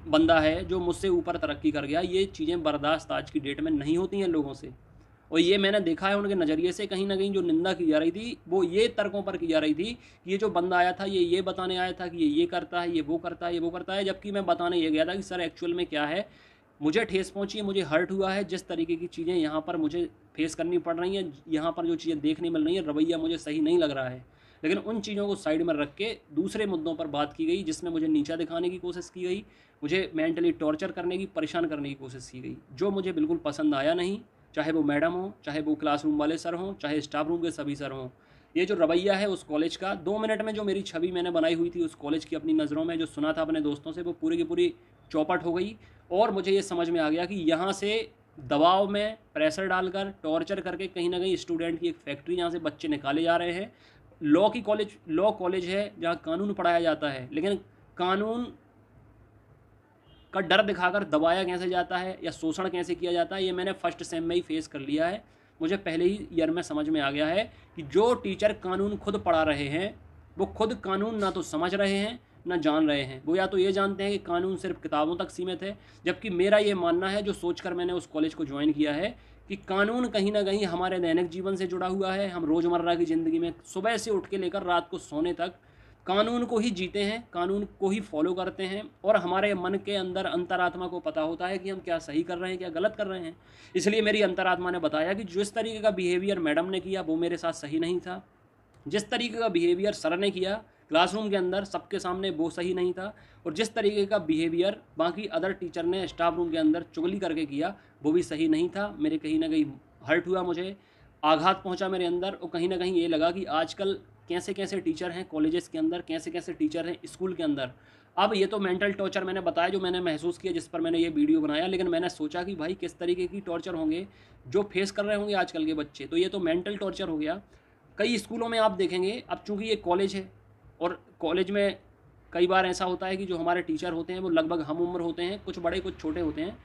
बंदा है, जो मुझसे ऊपर तरक्की कर गया, ये चीज़ें बर्दाश्त आज की डेट में नहीं होती हैं लोगों से। और ये मैंने देखा है उनके नज़रिए से, कहीं ना कहीं जो निंदा की जा रही थी वो ये तर्कों पर की जा रही थी कि ये जो बंदा आया था ये बताने आया था कि ये करता है, ये वो करता है, ये वो करता है, जबकि मैं बताने ये गया था कि सर एक्चुअल में क्या है। मुझे ठेस पहुंची है, मुझे हर्ट हुआ है, जिस तरीके की चीज़ें यहाँ पर मुझे फेस करनी पड़ रही हैं, यहाँ पर जो चीज़ें देखने मिल रही हैं, रवैया मुझे सही नहीं लग रहा है। लेकिन उन चीज़ों को साइड में रख के दूसरे मुद्दों पर बात की गई, जिसमें मुझे नीचा दिखाने की कोशिश की गई, मुझे मेंटली टॉर्चर करने की, परेशान करने की कोशिश की गई, जो मुझे बिल्कुल पसंद आया नहीं। चाहे वो मैडम हो, चाहे वो क्लासरूम वाले सर हों, चाहे स्टाफ रूम के सभी सर हों, ये जो रवैया है उस कॉलेज का, 2 मिनट में जो मेरी छवि मैंने बनाई हुई थी उस कॉलेज की अपनी नज़रों में, जो सुना था अपने दोस्तों से, वो पूरी की पूरी चौपट हो गई। और मुझे ये समझ में आ गया कि यहाँ से दबाव में प्रेशर डालकर, टॉर्चर करके, कहीं ना कहीं स्टूडेंट की एक फैक्ट्री जहाँ से बच्चे निकाले जा रहे हैं। लॉ कॉलेज है जहाँ कानून पढ़ाया जाता है, लेकिन कानून का डर दिखाकर दबाया कैसे जाता है या शोषण कैसे किया जाता है, ये मैंने फर्स्ट सेम में ही फेस कर लिया है। मुझे पहले ही ईयर में समझ में आ गया है कि जो टीचर कानून खुद पढ़ा रहे हैं, वो खुद कानून ना तो समझ रहे हैं ना जान रहे हैं। वो या तो ये जानते हैं कि कानून सिर्फ किताबों तक सीमित है, जबकि मेरा ये मानना है, जो सोचकर मैंने उस कॉलेज को ज्वाइन किया है, कि कानून कहीं ना कहीं हमारे दैनिक जीवन से जुड़ा हुआ है। हम रोज़मर्रा की ज़िंदगी में सुबह से उठ के लेकर रात को सोने तक कानून को ही जीते हैं, कानून को ही फॉलो करते हैं और हमारे मन के अंदर अंतरात्मा को पता होता है कि हम क्या सही कर रहे हैं, क्या गलत कर रहे हैं। इसलिए मेरी अंतरात्मा ने बताया कि जिस तरीके का बिहेवियर मैडम ने किया वो मेरे साथ सही नहीं था, जिस तरीके का बिहेवियर सर ने किया क्लासरूम के अंदर सबके सामने वो सही नहीं था, और जिस तरीके का बिहेवियर बाकी अदर टीचर ने स्टाफ रूम के अंदर चुगली करके किया वो भी सही नहीं था। मेरे कहीं ना कहीं हर्ट हुआ, मुझे आघात पहुंचा मेरे अंदर, और कहीं ना कहीं ये लगा कि आजकल कैसे कैसे टीचर हैं कॉलेजेस के अंदर, कैसे कैसे टीचर हैं स्कूल के अंदर। अब ये तो मेंटल टॉर्चर मैंने बताया जो मैंने महसूस किया, जिस पर मैंने ये वीडियो बनाया, लेकिन मैंने सोचा कि भाई किस तरीके की टॉर्चर होंगे जो फेस कर रहे होंगे आजकल के बच्चे। तो ये तो मेंटल टॉर्चर हो गया। कई स्कूलों में आप देखेंगे, अब चूंकि ये कॉलेज है और कॉलेज में कई बार ऐसा होता है कि जो हमारे टीचर होते हैं वो लगभग हम उम्र होते हैं, कुछ बड़े कुछ छोटे होते हैं।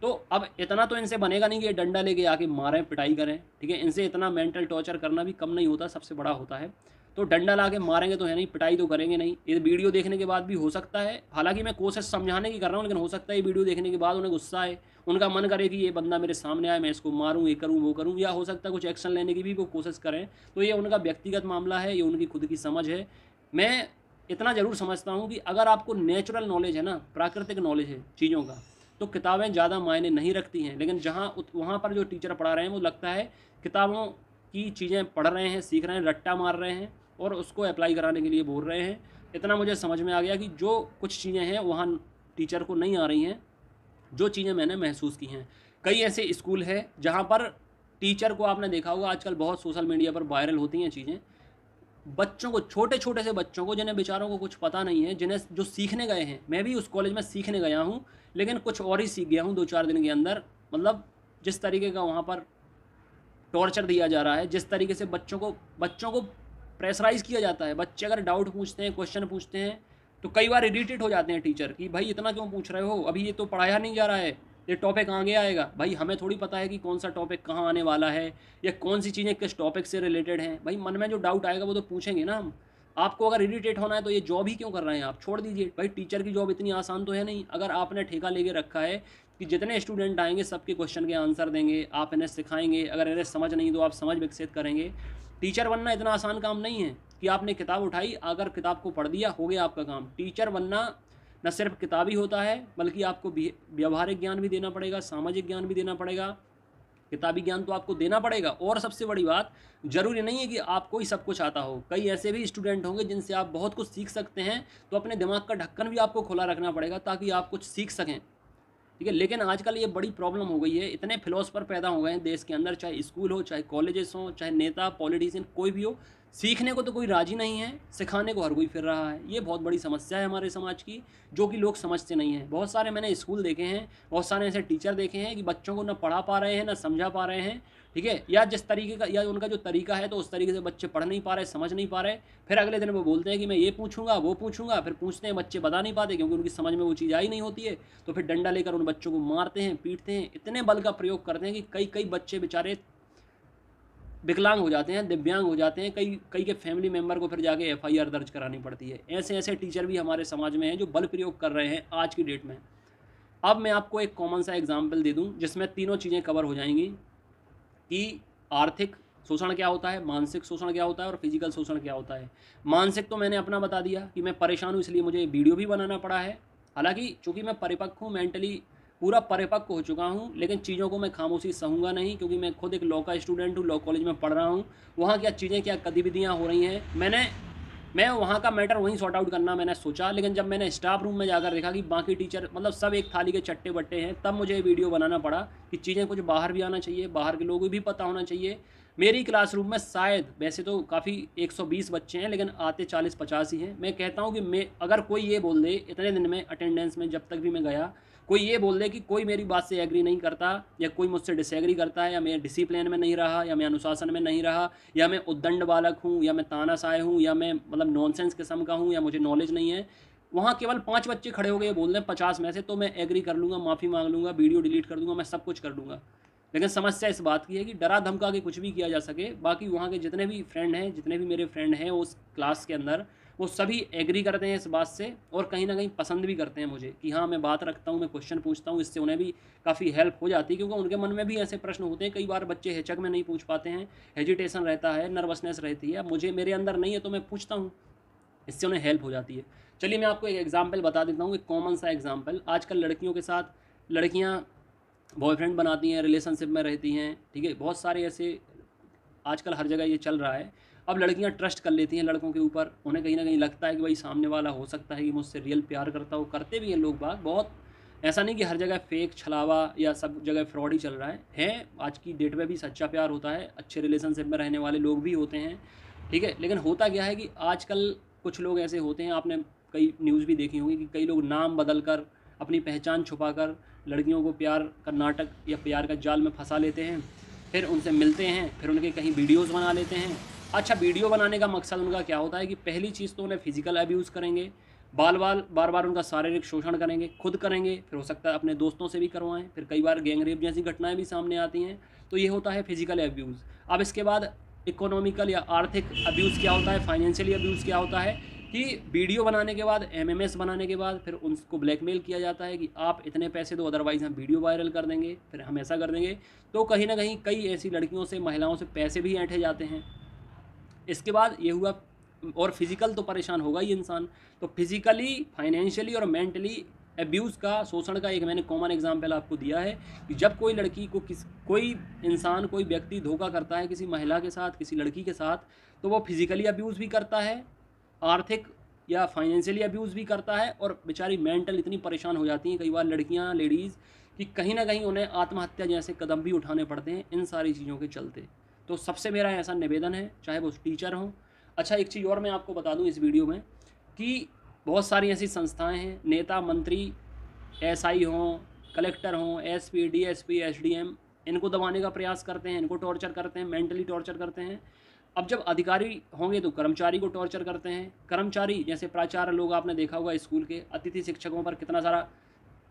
तो अब इतना तो इनसे बनेगा नहीं कि ये डंडा लेके आके मारें पिटाई करें, ठीक है। इनसे इतना मेंटल टॉर्चर करना भी कम नहीं होता, सबसे बड़ा होता है। तो डंडा ला के मारेंगे तो है नहीं, पिटाई तो करेंगे नहीं। ये वीडियो देखने के बाद भी हो सकता है, हालांकि मैं कोशिश समझाने की कर रहा हूँ, लेकिन हो सकता है ये वीडियो देखने के बाद उन्हें गुस्सा आए, उनका मन करे कि ये बंदा मेरे सामने आए, मैं इसको मारूं, ये करूं वो करूं, या हो सकता है कुछ एक्शन लेने की भी वो कोशिश करें। तो ये उनका व्यक्तिगत मामला है, ये उनकी खुद की समझ है। मैं इतना ज़रूर समझता हूँ कि अगर आपको नेचुरल नॉलेज है ना, प्राकृतिक नॉलेज है चीज़ों का, तो किताबें ज़्यादा मायने नहीं रखती हैं। लेकिन जहाँ वहाँ पर जो टीचर पढ़ा रहे हैं वो लगता है किताबों की चीज़ें पढ़ रहे हैं, सीख रहे हैं, रट्टा मार रहे हैं और उसको अप्लाई कराने के लिए बोल रहे हैं। इतना मुझे समझ में आ गया कि जो कुछ चीज़ें हैं वहाँ टीचर को नहीं आ रही हैं, जो चीज़ें मैंने महसूस की हैं। कई ऐसे स्कूल हैं जहाँ पर टीचर को, आपने देखा होगा आजकल बहुत सोशल मीडिया पर वायरल होती हैं चीज़ें, बच्चों को, छोटे छोटे से बच्चों को जिन्हें बेचारों को कुछ पता नहीं है, जिन्हें जो सीखने गए हैं, मैं भी उस कॉलेज में सीखने गया हूँ, लेकिन कुछ और ही सीख गया हूँ 2-4 दिन के अंदर। मतलब जिस तरीके का वहाँ पर टॉर्चर दिया जा रहा है, जिस तरीके से बच्चों को प्रेशराइज़ किया जाता है। बच्चे अगर डाउट पूछते हैं, क्वेश्चन पूछते हैं, तो कई बार इरिटेट हो जाते हैं टीचर कि भाई इतना क्यों पूछ रहे हो, अभी ये तो पढ़ाया नहीं जा रहा है, ये टॉपिक आगे आएगा। भाई हमें थोड़ी पता है कि कौन सा टॉपिक कहाँ आने वाला है या कौन सी चीज़ें किस टॉपिक से रिलेटेड हैं। भाई मन में जो डाउट आएगा वो तो पूछेंगे ना हम। आपको अगर इरिटेट होना है तो ये जॉब ही क्यों कर रहे हैं आप, छोड़ दीजिए। भाई टीचर की जॉब इतनी आसान तो है नहीं। अगर आपने ठेका लेके रखा है कि जितने स्टूडेंट आएंगे सबके क्वेश्चन के आंसर देंगे, आप इन्हें सिखाएंगे, अगर इन्हें समझ नहीं तो आप समझ विकसित करेंगे। टीचर बनना इतना आसान काम नहीं है कि आपने किताब उठाई, अगर किताब को पढ़ दिया, हो गया आपका काम। टीचर बनना न सिर्फ किताबी होता है, बल्कि आपको व्यवहारिक ज्ञान भी देना पड़ेगा, सामाजिक ज्ञान भी देना पड़ेगा। किताबी ज्ञान तो आपको देना पड़ेगा, और सबसे बड़ी बात, ज़रूरी नहीं है कि आपको ही सब कुछ आता हो। कई ऐसे भी स्टूडेंट होंगे जिनसे आप बहुत कुछ सीख सकते हैं, तो अपने दिमाग का ढक्कन भी आपको खुला रखना पड़ेगा ताकि आप कुछ सीख सकें, ठीक है। लेकिन आजकल ये बड़ी प्रॉब्लम हो गई है, इतने फिलोसफर पैदा हो गए हैं देश के अंदर, चाहे स्कूल हो, चाहे कॉलेजेस हो, चाहे नेता पॉलिटिशियन कोई भी हो, सीखने को तो कोई राजी नहीं है, सिखाने को हर कोई फिर रहा है। ये बहुत बड़ी समस्या है हमारे समाज की, जो कि लोग समझते नहीं हैं। बहुत सारे मैंने स्कूल देखे हैं, बहुत सारे ऐसे टीचर देखे हैं कि बच्चों को ना पढ़ा पा रहे हैं, ना समझा पा रहे हैं, ठीक है, या जिस तरीके का, या उनका जो तरीका है तो उस तरीके से बच्चे पढ़ नहीं पा रहे, समझ नहीं पा रहे। फिर अगले दिन वो बोलते हैं कि मैं ये पूछूंगा वो पूछूंगा, फिर पूछते हैं, बच्चे बता नहीं पाते क्योंकि उनकी समझ में वो चीज़ आई नहीं होती है। तो फिर डंडा लेकर उन बच्चों को मारते हैं, पीटते हैं, इतने बल का प्रयोग करते हैं कि कई कई बच्चे बेचारे विकलांग हो जाते हैं, दिव्यांग हो जाते हैं। कई कई के फैमिली मेम्बर को फिर जाके एफआईआर दर्ज करानी पड़ती है। ऐसे ऐसे टीचर भी हमारे समाज में हैं जो बल प्रयोग कर रहे हैं आज की डेट में। अब मैं आपको एक कॉमन सा एग्जाम्पल दे दूं जिसमें तीनों चीज़ें कवर हो जाएंगी कि आर्थिक शोषण क्या होता है, मानसिक शोषण क्या होता है और फिजिकल शोषण क्या होता है। मानसिक तो मैंने अपना बता दिया कि मैं परेशान हूँ, इसलिए मुझे वीडियो भी बनाना पड़ा है। हालांकि चूँकि मैं परिपक्व हूँ, मेंटली पूरा परिपक्व हो चुका हूँ, लेकिन चीज़ों को मैं खामोशी सहूँगा नहीं, क्योंकि मैं खुद एक लॉ का स्टूडेंट हूँ, लॉ कॉलेज में पढ़ रहा हूँ। वहाँ क्या चीज़ें, क्या गतिविधियाँ हो रही हैं, मैं वहाँ का मैटर वहीं सॉर्ट आउट करना मैंने सोचा। लेकिन जब मैंने स्टाफ रूम में जाकर देखा कि बाकी टीचर मतलब सब एक थाली के चट्टे बट्टे हैं, तब मुझे वीडियो बनाना पड़ा कि चीज़ें कुछ बाहर भी आना चाहिए, बाहर के लोगों को भी पता होना चाहिए। मेरी क्लासरूम में शायद, वैसे तो काफ़ी 120 बच्चे हैं, लेकिन आते 40-50 ही हैं। मैं कहता हूँ कि मैं, अगर कोई ये बोल दे इतने दिन में अटेंडेंस में, जब तक भी मैं गया, कोई ये बोल दे कि कोई मेरी बात से एग्री नहीं करता, या कोई मुझसे डिसएग्री करता है, या मैं डिसिप्लिन में नहीं रहा, या मैं अनुशासन में नहीं रहा, या मैं उद्दंड बालक हूँ, या मैं तानाशाह हूँ, या मैं मतलब नॉनसेंस किस्म का हूँ, या मुझे नॉलेज नहीं है, वहाँ केवल 5 बच्चे खड़े हो गए बोल रहे हैं 50 में से, तो मैं एग्री कर लूँगा, माफ़ी मांग लूँगा, वीडियो डिलीट कर दूँगा, मैं सब कुछ कर दूँगा। लेकिन समस्या इस बात की है कि डरा धमका के कुछ भी किया जा सके। बाकी वहाँ के जितने भी फ्रेंड हैं, जितने भी मेरे फ्रेंड हैं उस क्लास के अंदर, वो सभी एग्री करते हैं इस बात से, और कहीं ना कहीं पसंद भी करते हैं मुझे कि हाँ मैं बात रखता हूँ, मैं क्वेश्चन पूछता हूँ। इससे उन्हें भी काफ़ी हेल्प हो जाती है, क्योंकि उनके मन में भी ऐसे प्रश्न होते हैं। कई बार बच्चे हिचक में नहीं पूछ पाते हैं, हेजिटेशन रहता है, नर्वसनेस रहती है। अब मुझे, मेरे अंदर नहीं है तो मैं पूछता हूँ, इससे उन्हें हेल्प हो जाती है। चलिए मैं आपको एक एग्जांपल बता देता हूँ, एक कॉमन सा एग्जांपल। आजकल लड़कियों के साथ लड़कियाँ बॉयफ्रेंड बनाती हैं, रिलेशनशिप में रहती हैं, ठीक है, बहुत सारे ऐसे आजकल हर जगह ये चल रहा है। अब लड़कियां ट्रस्ट कर लेती हैं लड़कों के ऊपर, उन्हें कहीं ना कहीं लगता है कि भाई सामने वाला हो सकता है कि मुझसे रियल प्यार करता हो, करते भी हैं लोग बाग बहुत। ऐसा नहीं कि हर जगह फेक छलावा या सब जगह फ्रॉड ही चल रहा है आज की डेट में भी सच्चा प्यार होता है, अच्छे रिलेशनशिप में रहने वाले लोग भी होते हैं, ठीक है। लेकिन होता क्या है कि आजकल कुछ लोग ऐसे होते हैं, आपने कई न्यूज़ भी देखी होंगी कि कई लोग नाम बदल कर, अपनी पहचान छुपा कर लड़कियों को प्यार का नाटक या प्यार का जाल में फंसा लेते हैं, फिर उनसे मिलते हैं, फिर उनके कहीं वीडियोज़ बना लेते हैं। अच्छा, वीडियो बनाने का मकसद उनका क्या होता है कि पहली चीज़ तो उन्हें फिजिकल अब्यूज़ करेंगे, बार बार उनका शारीरिक शोषण करेंगे, खुद करेंगे, फिर हो सकता है अपने दोस्तों से भी करवाएं, फिर कई बार गैंग रेप जैसी घटनाएं भी सामने आती हैं। तो ये होता है फिजिकल अब्यूज़। अब इसके बाद इकोनॉमिकल या आर्थिक अब्यूज़ क्या होता है, फाइनेंशियली अब्यूज़ क्या होता है कि वीडियो बनाने के बाद, एमएमएस बनाने के बाद फिर उनको ब्लैकमेल किया जाता है कि आप इतने पैसे दो, अदरवाइज़ हम वीडियो वायरल कर देंगे, फिर हम ऐसा कर देंगे। तो कहीं ना कहीं कई ऐसी लड़कियों से, महिलाओं से पैसे भी ऐंठे जाते हैं। इसके बाद ये हुआ, और फिजिकल तो परेशान होगा ही इंसान, तो फिजिकली, फाइनेंशियली और मेंटली अब्यूज़ का, शोषण का एक मैंने कॉमन एग्जांपल आपको दिया है कि जब कोई लड़की को कोई इंसान, कोई व्यक्ति धोखा करता है किसी महिला के साथ, किसी लड़की के साथ, तो वो फिजिकली अब्यूज़ भी करता है, आर्थिक या फाइनेंशियली अब्यूज़ भी करता है, और बेचारी मेंटल इतनी परेशान हो जाती हैं कई बार लड़कियां, लेडीज़, कि कहीं ना कहीं उन्हें आत्महत्या जैसे कदम भी उठाने पड़ते हैं इन सारी चीज़ों के चलते। तो सबसे मेरा ऐसा निवेदन है, चाहे वो टीचर हों। अच्छा, एक चीज़ और मैं आपको बता दूं इस वीडियो में कि बहुत सारी ऐसी संस्थाएं हैं, नेता, मंत्री, एसआई हों, कलेक्टर हों, एसपी, डीएसपी, एसडीएम, इनको दबाने का प्रयास करते हैं, इनको टॉर्चर करते हैं, मेंटली टॉर्चर करते हैं। अब जब अधिकारी होंगे तो कर्मचारी को टॉर्चर करते हैं। कर्मचारी जैसे प्राचार्य लोग, आपने देखा होगा स्कूल के अतिथि शिक्षकों पर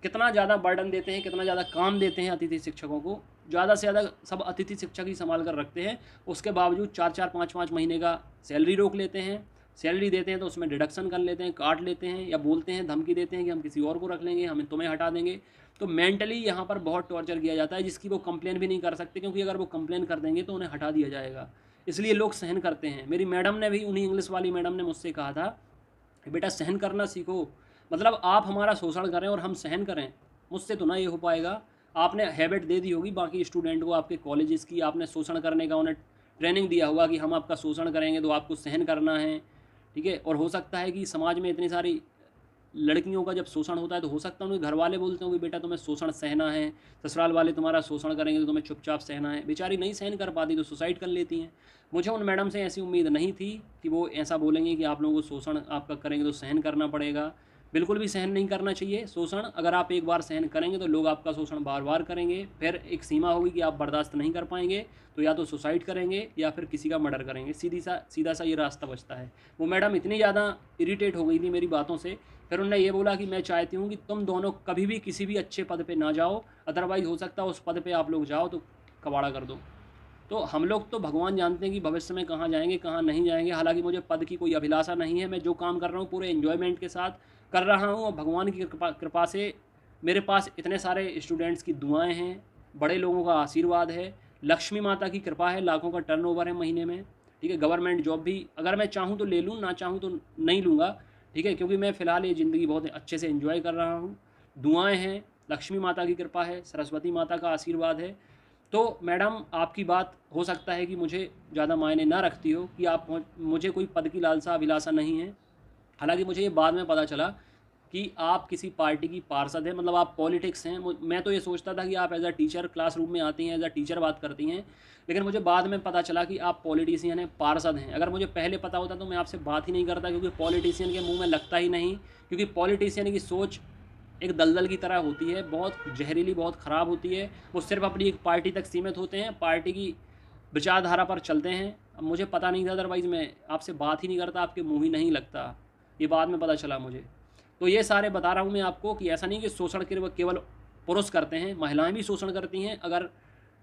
कितना ज़्यादा बर्डन देते हैं, कितना ज़्यादा काम देते हैं अतिथि शिक्षकों को। ज़्यादा से ज़्यादा सब अतिथि शिक्षक ही संभाल कर रखते हैं, उसके बावजूद 4-4, 5-5 महीने का सैलरी रोक लेते हैं। सैलरी देते हैं तो उसमें डिडक्शन कर लेते हैं, काट लेते हैं, या बोलते हैं, धमकी देते हैं कि हम किसी और को रख लेंगे, हमें तुम्हें हटा देंगे। तो मेंटली यहाँ पर बहुत टॉर्चर किया जाता है, जिसकी वो कंप्लेन भी नहीं कर सकते, क्योंकि अगर वो कंप्लेन कर देंगे तो उन्हें हटा दिया जाएगा। इसलिए लोग सहन करते हैं। मेरी मैडम ने भी, उन्हीं इंग्लिश वाली मैडम ने मुझसे कहा था, बेटा सहन करना सीखो। मतलब आप हमारा शोषण करें और हम सहन करें, मुझसे तो ना ये हो पाएगा। आपने हैबिट दे दी होगी बाकी स्टूडेंट को, आपके कॉलेजेस की, आपने शोषण करने का उन्हें ट्रेनिंग दिया होगा कि हम आपका शोषण करेंगे तो आपको सहन करना है, ठीक है। और हो सकता है कि समाज में इतनी सारी लड़कियों का जब शोषण होता है तो हो सकता है उनके घर वाले बोलते हो कि बेटा तुम्हें शोषण सहना है, ससुराल वाले तुम्हारा शोषण करेंगे तो तुम्हें चुपचाप सहना है। बेचारी नहीं सहन कर पाती तो सुसाइड कर लेती हैं। मुझे उन मैडम से ऐसी उम्मीद नहीं थी कि वो ऐसा बोलेंगे कि आप लोगों को शोषण आपका करेंगे तो सहन करना पड़ेगा। बिल्कुल भी सहन नहीं करना चाहिए शोषण। अगर आप एक बार सहन करेंगे तो लोग आपका शोषण बार बार करेंगे, फिर एक सीमा होगी कि आप बर्दाश्त नहीं कर पाएंगे तो या तो सुसाइड करेंगे या फिर किसी का मर्डर करेंगे। सीधा सा ये रास्ता बचता है। वो मैडम इतनी ज़्यादा इरिटेट हो गई थी मेरी बातों से, फिर उन्होंने ये बोला कि मैं चाहती हूँ कि तुम दोनों कभी भी किसी भी अच्छे पद पे ना जाओ, अदरवाइज़ हो सकता है उस पद पे आप लोग जाओ तो कबाड़ा कर दो। तो हम लोग तो भगवान जानते हैं कि भविष्य में कहाँ जाएंगे, कहाँ नहीं जाएंगे। हालांकि मुझे पद की कोई अभिलाषा नहीं है, मैं जो काम कर रहा हूँ पूरे एन्जॉयमेंट के साथ कर रहा हूँ, और भगवान की कृपा से मेरे पास इतने सारे स्टूडेंट्स की दुआएं हैं, बड़े लोगों का आशीर्वाद है, लक्ष्मी माता की कृपा है, लाखों का टर्नओवर है महीने में, ठीक है। गवर्नमेंट जॉब भी अगर मैं चाहूँ तो ले लूँ, ना चाहूँ तो नहीं लूँगा, ठीक है, क्योंकि मैं फ़िलहाल ये ज़िंदगी बहुत अच्छे से एंजॉय कर रहा हूँ। दुआएं हैं, लक्ष्मी माता की कृपा है, सरस्वती माता का आशीर्वाद है। तो मैडम, आपकी बात हो सकता है कि मुझे ज़्यादा मायने ना रखती हो कि आप, मुझे कोई पद की लालसा अभिलाषा नहीं है। हालांकि मुझे ये बाद में पता चला कि आप किसी पार्टी की पार्षद हैं, मतलब आप पॉलिटिक्स हैं। मैं तो ये सोचता था कि आप एज अ टीचर क्लासरूम में आती हैं, एज अ टीचर बात करती हैं, लेकिन मुझे बाद में पता चला कि आप पॉलिटिशियन हैं, पार्षद हैं। अगर मुझे पहले पता होता तो मैं आपसे बात ही नहीं करता, क्योंकि पॉलिटिशियन के मुंह में लगता ही नहीं। क्योंकि पॉलिटिशियन की सोच एक दलदल की तरह होती है, बहुत जहरीली, बहुत ख़राब होती है। वो सिर्फ अपनी एक पार्टी तक सीमित होते हैं, पार्टी की विचारधारा पर चलते हैं। अब मुझे पता नहीं था, अदरवाइज़ मैं आपसे बात ही नहीं करता, आपके मुँह ही नहीं लगता। ये बाद में पता चला मुझे। तो ये सारे बता रहा हूँ मैं आपको कि ऐसा नहीं कि शोषण केवल पुरुष करते हैं, महिलाएं भी शोषण करती हैं। अगर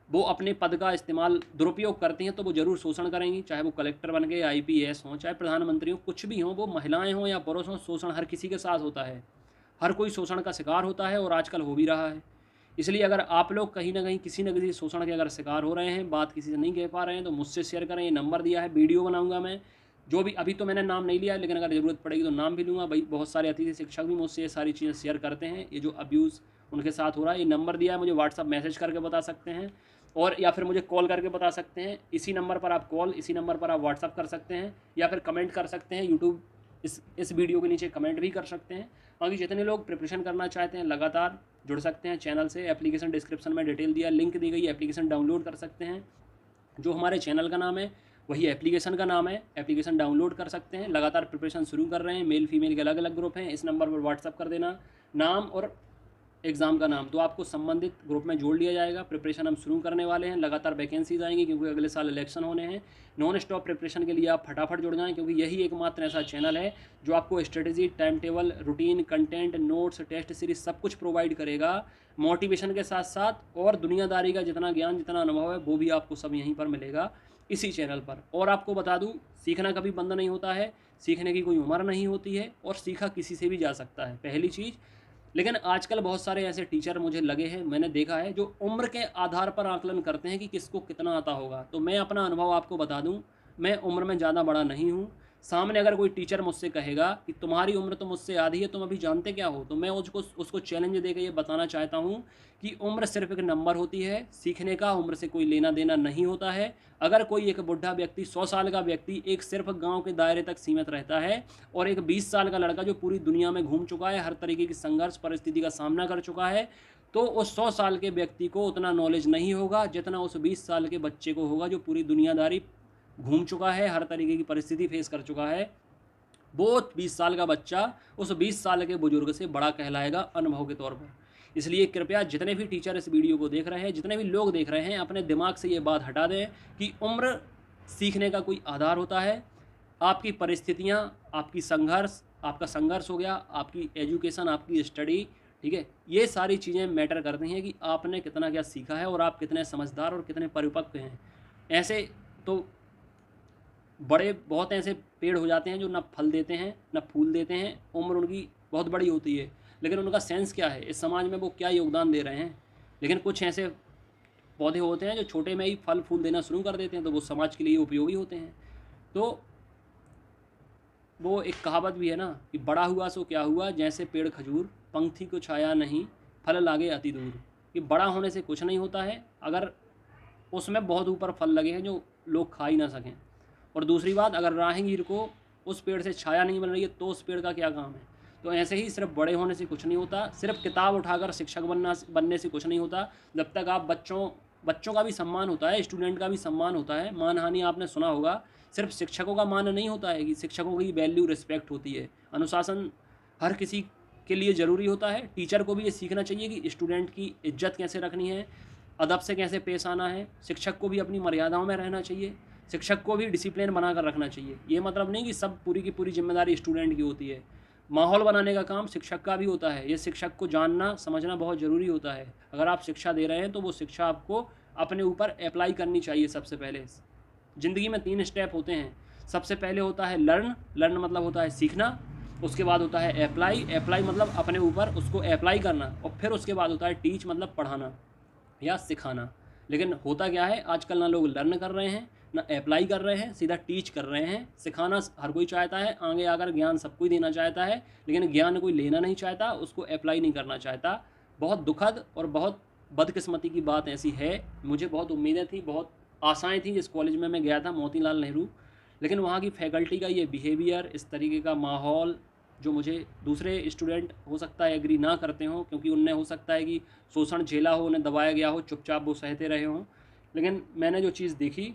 वो अपने पद का इस्तेमाल, दुरुपयोग करती हैं तो वो ज़रूर शोषण करेंगी, चाहे वो कलेक्टर बन गए, आईपीएस हों, चाहे प्रधानमंत्री हों, कुछ भी हों, वो महिलाएं हों या पुरुष हों, शोषण हर किसी के साथ होता है। हर कोई शोषण का शिकार होता है और आजकल हो भी रहा है। इसलिए अगर आप लोग कहीं ना कहीं किसी न किसी शोषण के अगर शिकार हो रहे हैं, बात किसी से नहीं कह पा रहे हैं, तो मुझसे शेयर करें। ये नंबर दिया है, वीडियो बनाऊंगा मैं, जो भी, अभी तो मैंने नाम नहीं लिया, लेकिन अगर ज़रूरत पड़ेगी तो नाम भी लूँगा भाई। बहुत सारे अतिथि शिक्षक भी मुझसे ये सारी चीज़ें शेयर करते हैं, ये जो अब्यूज़ उनके साथ हो रहा है। ये नंबर दिया है, मुझे व्हाट्सअप मैसेज करके बता सकते हैं, और या फिर मुझे कॉल करके बता सकते हैं। इसी नंबर पर आप कॉल, इसी नंबर पर आप व्हाट्सअप कर सकते हैं, या फिर कमेंट कर सकते हैं यूट्यूब इस वीडियो के नीचे कमेंट भी कर सकते हैं। बाकी जितने लोग प्रिपरेशन करना चाहते हैं लगातार जुड़ सकते हैं चैनल से। एप्लीकेशन डिस्क्रिप्शन में डिटेल दिया, लिंक दी गई, एप्लीकेशन डाउनलोड कर सकते हैं। जो हमारे चैनल का नाम है वही एप्लीकेशन का नाम है, एप्लीकेशन डाउनलोड कर सकते हैं। लगातार प्रिपरेशन शुरू कर रहे हैं, मेल फीमेल के अलग अलग ग्रुप हैं। इस नंबर पर व्हाट्सअप कर देना नाम और एग्ज़ाम का नाम, तो आपको संबंधित ग्रुप में जोड़ लिया जाएगा। प्रिपरेशन हम शुरू करने वाले हैं, लगातार वैकेंसीज आएंगी क्योंकि अगले साल इलेक्शन होने हैं। नॉन स्टॉप प्रिपरेशन के लिए आप फटाफट जुड़ जाएं, क्योंकि यही एकमात्र ऐसा चैनल है जो आपको strategy, time table, routine, content, notes, test series सब कुछ प्रोवाइड करेगा मोटिवेशन के साथ साथ। और दुनियादारी का जितना ज्ञान, जितना अनुभव है, वो भी आपको सब यहीं पर मिलेगा इसी चैनल पर। और आपको बता दूं, सीखना कभी बंद नहीं होता है, सीखने की कोई उम्र नहीं होती है, और सीखा किसी से भी जा सकता है, पहली चीज़। लेकिन आजकल बहुत सारे ऐसे टीचर मुझे लगे हैं, मैंने देखा है, जो उम्र के आधार पर आकलन करते हैं कि किसको कितना आता होगा। तो मैं अपना अनुभव आपको बता दूं, मैं उम्र में ज़्यादा बड़ा नहीं हूं। सामने अगर कोई टीचर मुझसे कहेगा कि तुम्हारी उम्र तो मुझसे आधी है, तुम अभी जानते क्या हो, तो मैं उसको चैलेंज देकर ये बताना चाहता हूँ कि उम्र सिर्फ एक नंबर होती है, सीखने का उम्र से कोई लेना देना नहीं होता है। अगर कोई एक बुढ़ा व्यक्ति, 100 साल का व्यक्ति एक सिर्फ गांव के दायरे तक सीमित रहता है, और एक 20 साल का लड़का जो पूरी दुनिया में घूम चुका है, हर तरीके की संघर्ष परिस्थिति का सामना कर चुका है, तो उस 100 साल के व्यक्ति को उतना नॉलेज नहीं होगा जितना उस 20 साल के बच्चे को होगा, जो पूरी दुनियादारी घूम चुका है, हर तरीके की परिस्थिति फेस कर चुका है। वो 20 साल का बच्चा उस 20 साल के बुजुर्ग से बड़ा कहलाएगा अनुभव के तौर पर। इसलिए कृपया जितने भी टीचर इस वीडियो को देख रहे हैं, जितने भी लोग देख रहे हैं, अपने दिमाग से ये बात हटा दें कि उम्र सीखने का कोई आधार होता है। आपकी परिस्थितियाँ, आपकी संघर्ष, आपका संघर्ष हो गया, आपकी एजुकेशन, आपकी स्टडी, ठीक है, ये सारी चीज़ें मैटर करती हैं कि आपने कितना क्या सीखा है और आप कितने समझदार और कितने परिपक्व हैं। ऐसे तो बड़े बहुत ऐसे पेड़ हो जाते हैं जो ना फल देते हैं ना फूल देते हैं, उम्र उनकी बहुत बड़ी होती है, लेकिन उनका सेंस क्या है इस समाज में, वो क्या योगदान दे रहे हैं। लेकिन कुछ ऐसे पौधे होते हैं जो छोटे में ही फल फूल देना शुरू कर देते हैं, तो वो समाज के लिए उपयोगी होते हैं। तो वो एक कहावत भी है ना कि बड़ा हुआ सो क्या हुआ, जैसे पेड़ खजूर, पंक्ति को छाया नहीं, फल लागे अति दूर। कि बड़ा होने से कुछ नहीं होता है अगर उसमें बहुत ऊपर फल लगे हैं जो लोग खा ही ना सकें। और दूसरी बात, अगर राहगीर को उस पेड़ से छाया नहीं मिल रही है तो उस पेड़ का क्या काम है। तो ऐसे ही सिर्फ बड़े होने से कुछ नहीं होता, सिर्फ किताब उठाकर शिक्षक बनने से कुछ नहीं होता। जब तक आप बच्चों का भी सम्मान होता है, स्टूडेंट का भी सम्मान होता है। मानहानि आपने सुना होगा, सिर्फ शिक्षकों का मान नहीं होता है कि शिक्षकों की वैल्यू, रिस्पेक्ट होती है। अनुशासन हर किसी के लिए ज़रूरी होता है। टीचर को भी ये सीखना चाहिए कि स्टूडेंट की इज्जत कैसे रखनी है, अदब से कैसे पेश आना है। शिक्षक को भी अपनी मर्यादाओं में रहना चाहिए, शिक्षक को भी डिसिप्लिन बनाकर रखना चाहिए। ये मतलब नहीं कि सब पूरी की पूरी जिम्मेदारी स्टूडेंट की होती है। माहौल बनाने का काम शिक्षक का भी होता है। ये शिक्षक को जानना समझना बहुत ज़रूरी होता है। अगर आप शिक्षा दे रहे हैं तो वो शिक्षा आपको अपने ऊपर अप्लाई करनी चाहिए। सबसे पहले ज़िंदगी में 3 स्टेप होते हैं। सबसे पहले होता है लर्न मतलब होता है सीखना। उसके बाद होता है अप्लाई मतलब अपने ऊपर उसको अप्लाई करना। और फिर उसके बाद होता है टीच मतलब पढ़ाना या सिखाना। लेकिन होता क्या है, आजकल ना लोग लर्न कर रहे हैं ना अप्लाई कर रहे हैं, सीधा टीच कर रहे हैं। सिखाना हर कोई चाहता है, आगे आकर ज्ञान सबको देना चाहता है, लेकिन ज्ञान कोई लेना नहीं चाहता, उसको अप्लाई नहीं करना चाहता। बहुत दुखद और बहुत बदकिस्मती की बात ऐसी है। मुझे बहुत उम्मीदें थी, बहुत आशाएं थी जिस कॉलेज में मैं गया था, मोतीलाल नेहरू, लेकिन वहाँ की फैकल्टी का ये बिहेवियर, इस तरीके का माहौल, जो मुझे दूसरे स्टूडेंट हो सकता है एग्री ना करते हों, क्योंकि उनने हो सकता है कि शोषण झेला हो, उन्हें दबाया गया हो, चुपचाप वो सहते रहे हों। लेकिन मैंने जो चीज़ देखी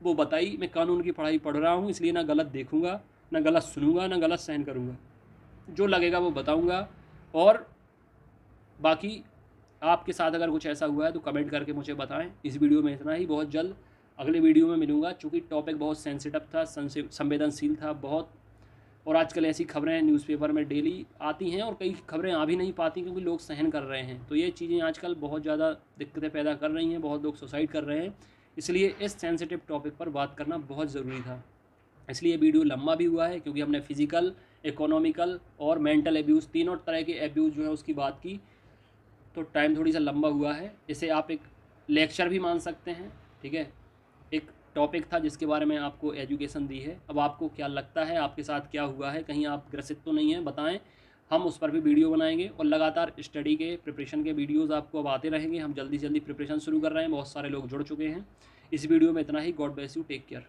वो बताई। मैं कानून की पढ़ाई पढ़ रहा हूँ, इसलिए ना गलत देखूँगा, ना गलत सुनूंगा, ना गलत सहन करूँगा। जो लगेगा वो बताऊँगा। और बाकी आपके साथ अगर कुछ ऐसा हुआ है तो कमेंट करके मुझे बताएं। इस वीडियो में इतना ही, बहुत जल्द अगले वीडियो में मिलूँगा। चूँकि टॉपिक बहुत सेंसिटिव था, संवेदनशील था बहुत, और आजकल ऐसी खबरें न्यूज़पेपर में डेली आती हैं और कई खबरें आ भी नहीं पाती क्योंकि लोग सहन कर रहे हैं। तो ये चीज़ें आजकल बहुत ज़्यादा दिक्कतें पैदा कर रही हैं, बहुत लोग सुसाइड कर रहे हैं। इसलिए इस सेंसिटिव टॉपिक पर बात करना बहुत ज़रूरी था। इसलिए वीडियो लंबा भी हुआ है, क्योंकि हमने फिज़िकल, इकोनॉमिकल और मेंटल एब्यूज़, तीनों तरह के एब्यूज़ जो है उसकी बात की, तो टाइम थोड़ी सा लंबा हुआ है। इसे आप एक लेक्चर भी मान सकते हैं, ठीक है, एक टॉपिक था जिसके बारे में आपको एजुकेशन दी है। अब आपको क्या लगता है, आपके साथ क्या हुआ है, कहीं आप ग्रसित तो नहीं हैं, बताएं। हम उस पर भी वीडियो बनाएंगे और लगातार स्टडी के प्रिपरेशन के वीडियोस आपको अब आते रहेंगे। हम जल्दी जल्दी प्रिपरेशन शुरू कर रहे हैं, बहुत सारे लोग जुड़ चुके हैं। इस वीडियो में इतना ही। God bless you, take care.